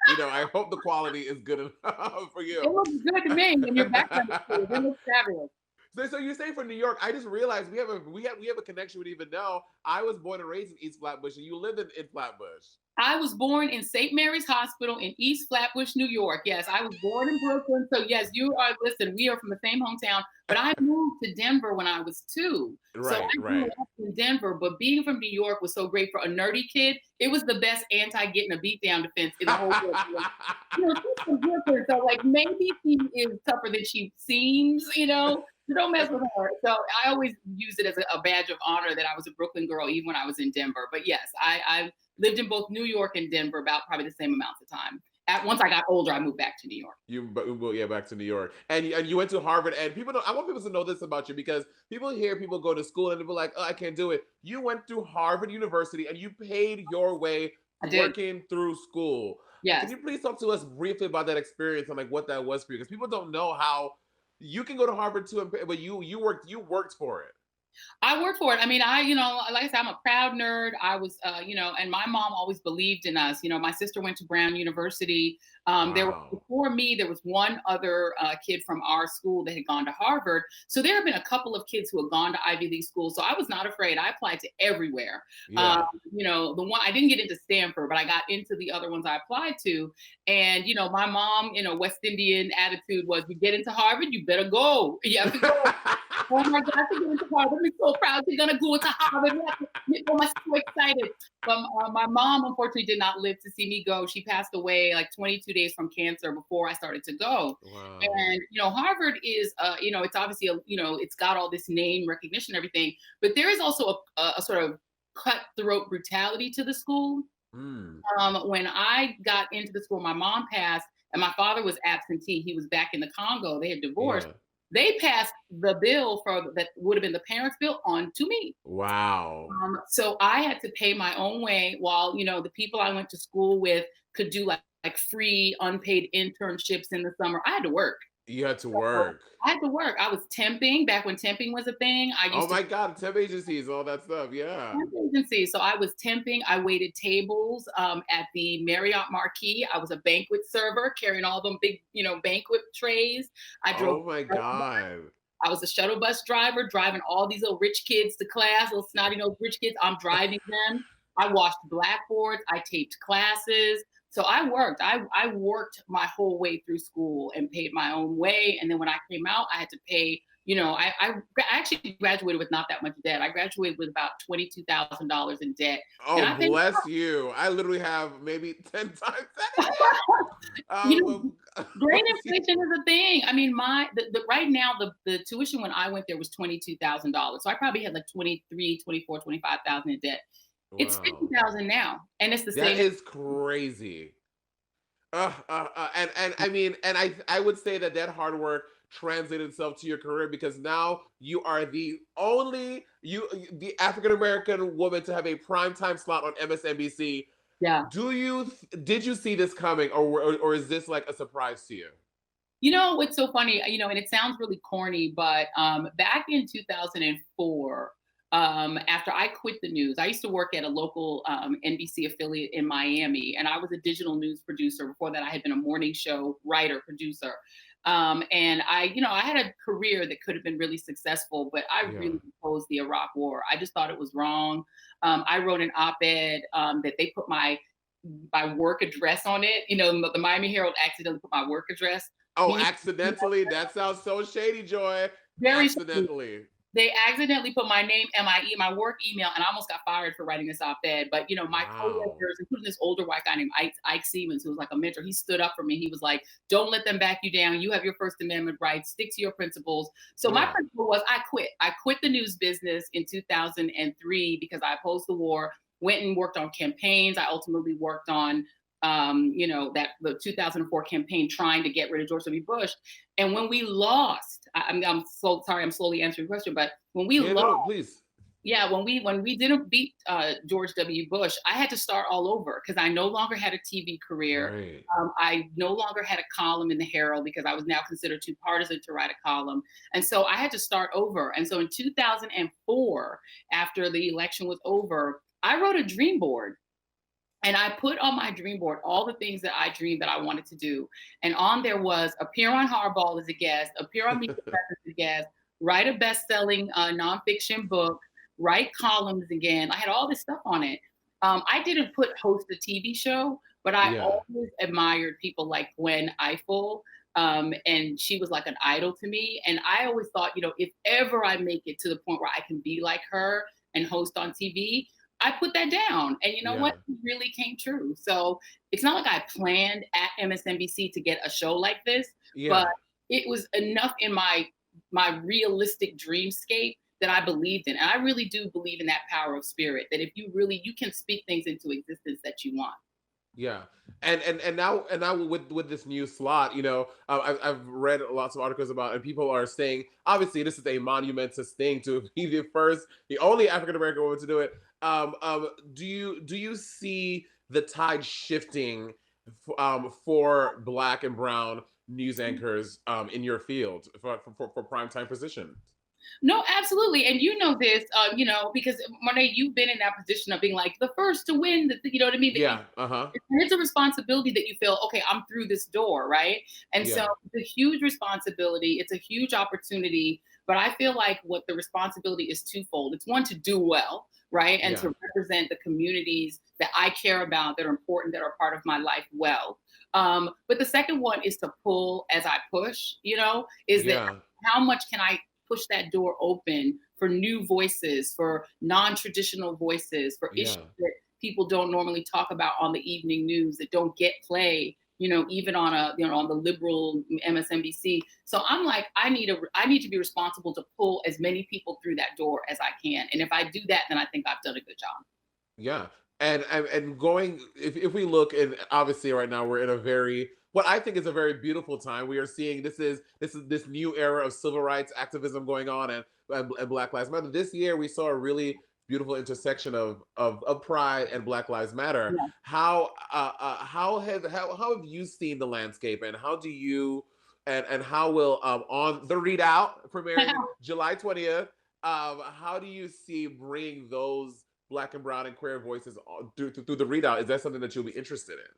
I hope the quality is good enough for you. It looks good to me, and your background is cool. It looks fabulous. So you're saying from New York? I just realized we have a connection with even know. I was born and raised in East Flatbush, and you lived in Flatbush. I was born in St. Mary's Hospital in East Flatbush, New York. Yes, I was born in Brooklyn. So yes, you are. Listen, we are from the same hometown. But I moved to Denver when I was 2. So I grew up in Denver. But being from New York was so great for a nerdy kid. It was the best anti-getting a beat down defense in the whole world. She's from Brooklyn, so like maybe she is tougher than she seems. So don't mess with her. So I always used it as a badge of honor that I was a Brooklyn girl, even when I was in Denver. But yes, I lived in both New York and Denver about probably the same amounts of time. Once I got older, I moved back to New York. Back to New York, and you went to Harvard. And I want people to know this about you because people go to school and they'll be like, "Oh, I can't do it." You went through Harvard University and you paid your way working through school. Yes. Can you please talk to us briefly about that experience and like what that was for you? Because people don't know how you can go to Harvard too, but you worked for it. I worked for it. I mean, like I said, I'm a proud nerd. I was, and my mom always believed in us. My sister went to Brown University. Before me, there was one other kid from our school that had gone to Harvard. So there have been a couple of kids who had gone to Ivy League schools. So I was not afraid. I applied to everywhere. Yeah. The one I didn't get into Stanford, but I got into the other ones I applied to. And my mom, West Indian attitude was, you get into Harvard, you better go. You have to go. Oh my God, to get into Harvard. I'm so proud you're going to go to Harvard. I'm so excited. But my mom, unfortunately, did not live to see me go. She passed away like 22 days from cancer before I started to go. Wow. And, Harvard is, it's obviously, it's got all this name recognition and everything. But there is also a sort of cutthroat brutality to the school. When I got into the school, my mom passed and my father was absentee. He was back in the Congo. They had divorced. Yeah. They passed the bill that would have been the parents' bill on to me. Wow. So I had to pay my own way while, the people I went to school with could do like free unpaid internships in the summer. I had to work. You had to work. I had to work. I was temping back when temping was a thing. God, temp agencies, all that stuff. Yeah. Temp agencies. So I was temping. I waited tables at the Marriott Marquis. I was a banquet server, carrying all them big, banquet trays. I drove. Oh my God. I was a shuttle bus driver, driving all these little rich kids to class, little snotty nosed rich kids. I'm driving them. I washed blackboards. I taped classes. So I worked. I worked my whole way through school and paid my own way. And then when I came out, I had to pay, I actually graduated with not that much debt. I graduated with about $22,000 in debt. Oh, bless you. I literally have maybe 10 times that. Great inflation is a thing. I mean, right now, the tuition when I went there was $22,000. So I probably had like 23, 24, 25,000 in debt. Wow. It's 50,000 now, and it's the same. That is crazy. And I mean, and I would say that hard work translated itself to your career because now you are the African American woman to have a primetime slot on MSNBC. Yeah. Did you see this coming, or is this like a surprise to you? It's so funny, and it sounds really corny, but back in 2004. After I quit the news, I used to work at a local NBC affiliate in Miami, and I was a digital news producer. Before that, I had been a morning show writer, producer. And I had a career that could have been really successful, but I really opposed the Iraq War. I just thought it was wrong. I wrote an op-ed that they put my work address on it. The Miami Herald accidentally put my work address. Oh, accidentally? That sounds so shady, Joy. Very accidentally. Shady. They accidentally put my name, MIE, my work email, and I almost got fired for writing this op-ed. But, my coworkers, including this older white guy named Ike Siemens, who was like a mentor, he stood up for me. He was like, don't let them back you down. You have your First Amendment rights. Stick to your principles. So my principle was I quit. I quit the news business in 2003 because I opposed the war, went and worked on campaigns. I ultimately worked on the 2004 campaign trying to get rid of George W. Bush. And when we lost, I'm so sorry, I'm slowly answering your question, but when we lost, please. Yeah, when we didn't beat George W. Bush, I had to start all over because I no longer had a TV career. Right. I no longer had a column in the Herald because I was now considered too partisan to write a column. And so I had to start over. And so in 2004, after the election was over, I wrote a dream board. And I put on my dream board all the things that I dreamed that I wanted to do. And on there was appear on Hardball as a guest, appear on Meet the Press as a guest, write a best-selling nonfiction book, write columns again. I had all this stuff on it. I didn't put host a TV show, but I always admired people like Gwen Ifill. And she was like an idol to me. And I always thought, if ever I make it to the point where I can be like her and host on TV, I put that down. And you know what? It really came true. So it's not like I planned at MSNBC to get a show like this, but it was enough in my realistic dreamscape that I believed in. And I really do believe in that power of spirit, that if you can speak things into existence that you want. Yeah, and now with this new slot, I've read lots of articles about, and people are saying, obviously this is a monumentous thing to be the only African American woman to do it. Do you see the tide shifting for Black and Brown news anchors in your field for primetime positions? No, absolutely. And you know this, because Monét, you've been in that position of being like the first to win, you know what I mean? Yeah. It's a responsibility that you feel, okay, I'm through this door, right? And so it's a huge responsibility. It's a huge opportunity. But I feel like what the responsibility is twofold. It's one, to do well, right? And to represent the communities that I care about, that are important, that are part of my life well. But the second one is to pull as I push, that how much can I push that door open for new voices, for non-traditional voices, for issues that people don't normally talk about on the evening news, that don't get play, even on on the liberal MSNBC. So I'm like, I need to be responsible to pull as many people through that door as I can. And if I do that, then I think I've done a good job. Yeah. And going, if we look, and obviously right now we're in a very, what I think is a very beautiful time. We are seeing this new era of civil rights activism going on, and Black Lives Matter. This year we saw a really beautiful intersection of Pride and Black Lives Matter. Yeah. How have you seen the landscape, and how do you and how will on the Reid Out premiering July 20th? How do you see bringing those Black and Brown and queer voices through the Reid Out? Is that something that you'll be interested in?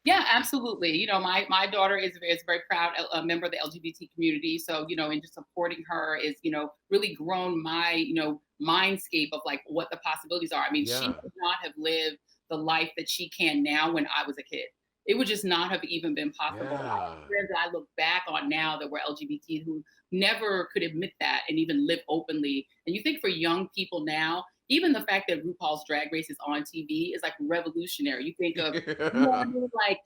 Yeah, absolutely. My daughter is very proud a member of the LGBT community. So, and just supporting her is, really grown my, mindscape of like what the possibilities are. I mean, she would not have lived the life that she can now when I was a kid. It would just not have even been possible. I look back on now that we're LGBT who never could admit that and even live openly. And you think for young people now, even the fact that RuPaul's Drag Race is on TV is like revolutionary. You think of, like,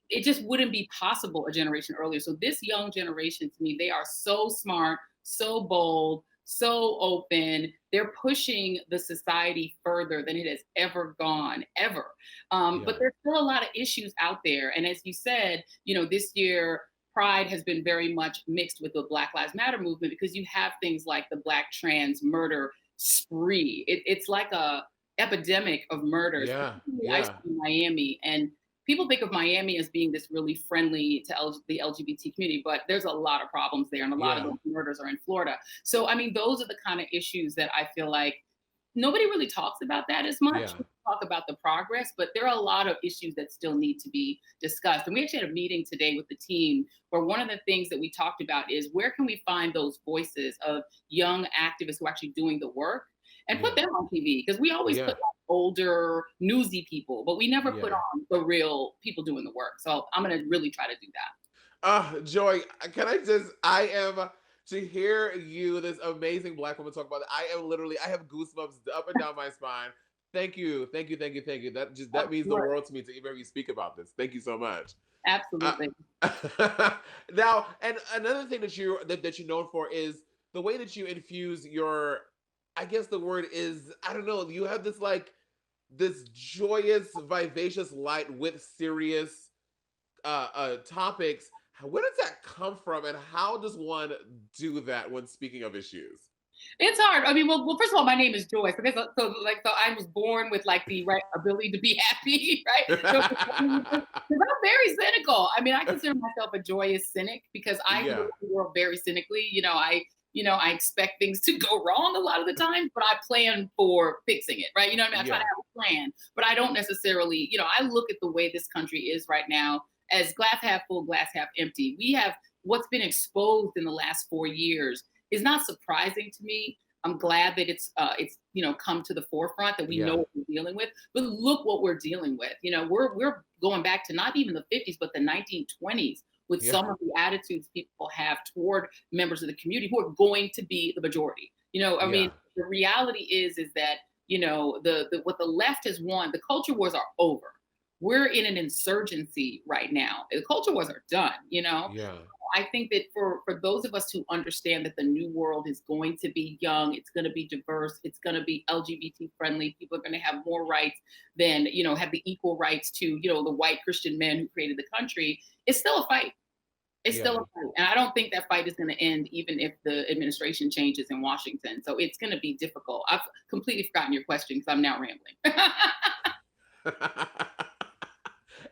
it just wouldn't be possible a generation earlier. So this young generation, to me, they are so smart, so bold, so open. They're pushing the society further than it has ever gone, ever. But there's still a lot of issues out there. And as you said, this year, Pride has been very much mixed with the Black Lives Matter movement, because you have things like the Black trans murder spree. It's like a epidemic of murders. I see in Miami, and people think of Miami as being this really friendly to the LGBT community, but there's a lot of problems there, and a lot of those murders are in Florida. So, I mean, those are the kind of issues that I feel like nobody really talks about that as much. We talk about the progress, but there are a lot of issues that still need to be discussed. And we actually had a meeting today with the team where one of the things that we talked about is, where can we find those voices of young activists who are actually doing the work and put them on TV? Because we always put on older newsy people, but we never put on the real people doing the work. So I'm going to really try to do that. Joy, I am, to hear you, this amazing Black woman, talk about it, I have goosebumps up and down my spine. Thank you. That means the world to me to even hear you speak about this. Thank you so much. Absolutely. Now, and another thing that you're known for is the way that you infuse your, I guess the word is, I don't know, you have this joyous, vivacious light with serious topics. Where does that come from, and how does one do that when speaking of issues? It's hard. I mean, well, first of all, my name is Joy, so I was born with like the right ability to be happy, right? So, because I'm very cynical. I mean, I consider myself a joyous cynic because I look at the world very cynically. I expect things to go wrong a lot of the time, but I plan for fixing it, right? You know what I mean? I try to have a plan, but I don't necessarily, I look at the way this country is right now as glass half full, glass half empty. We have what's been exposed in the last 4 years is not surprising to me. I'm glad that it's come to the forefront that we know what we're dealing with. But look what we're dealing with. We're going back to not even the 50s, but the 1920s with some of the attitudes people have toward members of the community who are going to be the majority. I mean, the reality is that what the left has won. The culture wars are over. We're in an insurgency right now. The culture wars are done. I think that for those of us who understand that the new world is going to be young, it's going to be diverse, it's going to be LGBT friendly, people are going to have more rights than, have the equal rights to, the white Christian men who created the country, it's still a fight. It's still a fight. And I don't think that fight is going to end even if the administration changes in Washington. So it's going to be difficult. I've completely forgotten your question because I'm now rambling.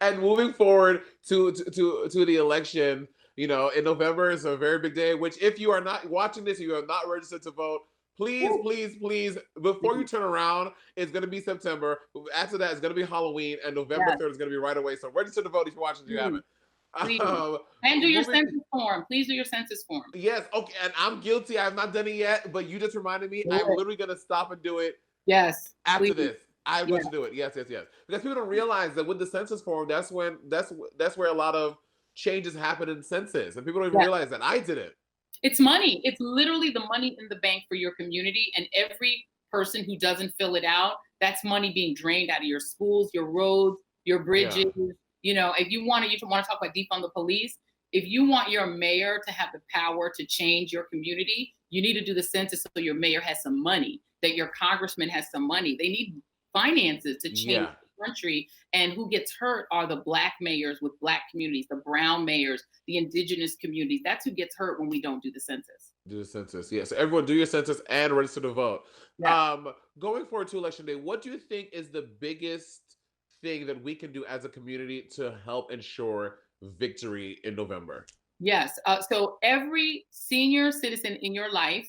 And moving forward to the election, in November is a very big day, which if you are not watching this, you are not registered to vote, please, before you turn around, it's going to be September. After that, it's going to be Halloween, and November 3rd is going to be right away. So register to vote if you're watching, if you haven't. Please. And do your census form. Please do your census form. Yes. Okay. And I'm guilty. I have not done it yet, but you just reminded me. I'm literally going to stop and do it. Yes. After this. I'm going to do it. Yes. Because people don't realize that with the census form, that's where a lot of changes happen in census, and people don't even realize that. I did it. It's money. It's literally the money in the bank for your community, and every person who doesn't fill it out, that's money being drained out of your schools, your roads, your bridges. If you want to talk about defund the police, if you want your mayor to have the power to change your community, you need to do the census so your mayor has some money, that your congressman has some money. They need finances to change the country, and who gets hurt are the Black mayors with Black communities, the brown mayors, the indigenous communities. That's who gets hurt when we don't do the census. Do the census. So everyone do your census and register to vote. Going forward to election day, what do you think is the biggest thing that we can do as a community to help ensure victory in November? Yes. So every senior citizen in your life,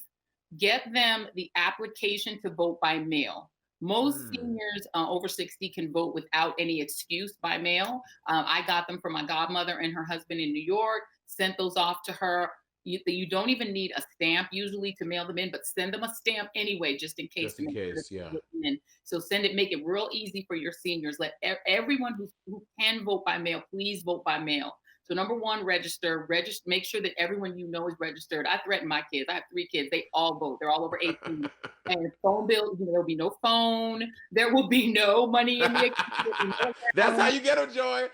get them the application to vote by mail. Most seniors over 60 can vote without any excuse by mail. I got them from my godmother and her husband in New York, sent those off to her. You don't even need a stamp usually to mail them in, but send them a stamp anyway, just in case. So send it, make it real easy for your seniors. Let everyone who can vote by mail, please vote by mail. So number one, register, make sure that everyone you know is registered. I threaten my kids. I have 3 kids. They all vote. They're all over 18. And phone bill, there will be no phone. There will be no money in the account. That's how you get them, Joy.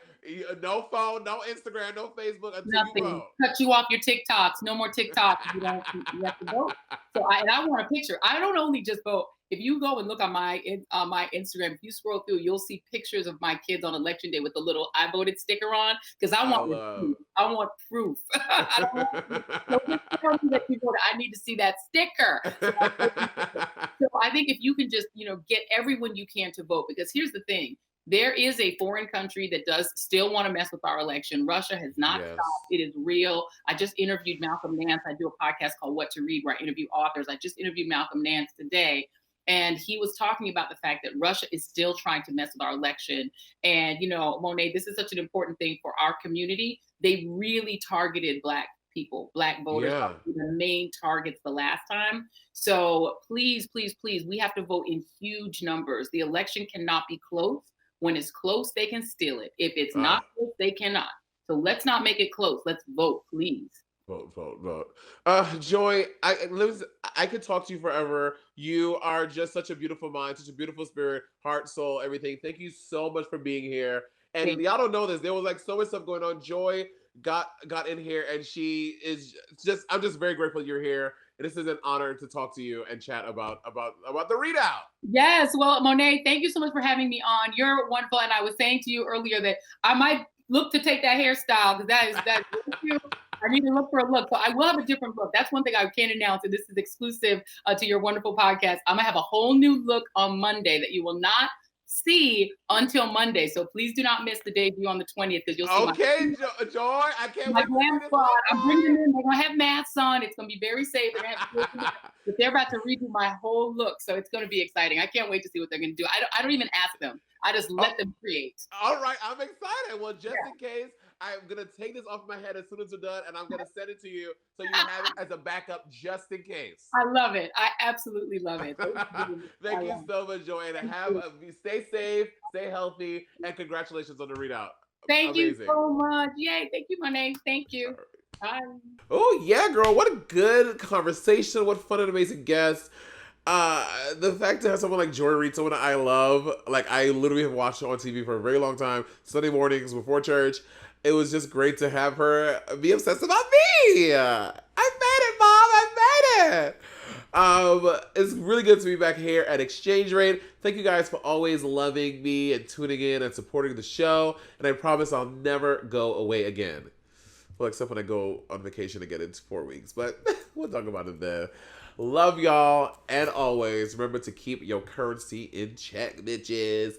No phone, no Instagram, no Facebook until you vote. Cut you off your TikToks. No more TikToks. You have to vote. So I want a picture. I don't only just vote. If you go and look on my Instagram, if you scroll through, you'll see pictures of my kids on election day with the little "I voted" sticker on, because I want proof. I don't want I need to see that sticker. So I think if you can just get everyone you can to vote, because here's the thing. There is a foreign country that does still want to mess with our election. Russia has not stopped. It is real. I just interviewed Malcolm Nance. I do a podcast called What to Read, where I interview authors. I just interviewed Malcolm Nance today. And he was talking about the fact that Russia is still trying to mess with our election. And, Monét, this is such an important thing for our community. They really targeted Black people, Black voters, the main targets the last time. So please, please, please, we have to vote in huge numbers. The election cannot be close. When it's close, they can steal it. If it's not close, they cannot. So let's not make it close. Let's vote, please. Vote. Joy, I could talk to you forever. You are just such a beautiful mind, such a beautiful spirit, heart, soul, everything. Thank you so much for being here. And y'all don't know this. There was so much stuff going on. Joy got in here, and she is just, I'm just very grateful you're here. And this is an honor to talk to you and chat about the readout. Yes. Well, Monét, thank you so much for having me on. You're wonderful. And I was saying to you earlier that I might look to take that hairstyle, because that is really cute. I need to look for a look. So I will have a different look. That's one thing I can't announce, and this is exclusive to your wonderful podcast. I'm gonna have a whole new look on Monday that you will not see until Monday. So please do not miss the debut on the 20th because you'll see Joy, I can't my wait glam to see squad. this. I'm bringing them in. They're gonna have masks on. It's gonna be very safe. They're gonna have but they're about to redo my whole look, so it's gonna be exciting. I can't wait to see what they're gonna do. I don't even ask them. I just let them create. All right, I'm excited. Well, just in case, I'm gonna take this off my head as soon as we're done, and I'm gonna send it to you so you have it as a backup just in case. I love it. I absolutely love it. Thank you so much, Joy, and stay safe, stay healthy, and congratulations on the readout. Thank you so much. Yay! Thank you, Monét. Thank you. Bye. Oh yeah, girl! What a good conversation. What fun and amazing guest. The fact to have someone like Joy Reid, someone I love, like I literally have watched her on TV for a very long time, Sunday mornings before church. It was just great to have her be obsessed about me. I made it, Mom. I made it. It's really good to be back here at Exchange Rate. Thank you guys for always loving me and tuning in and supporting the show. And I promise I'll never go away again. Well, except when I go on vacation again in 4 weeks. But we'll talk about it then. Love y'all. And always remember to keep your currency in check, bitches.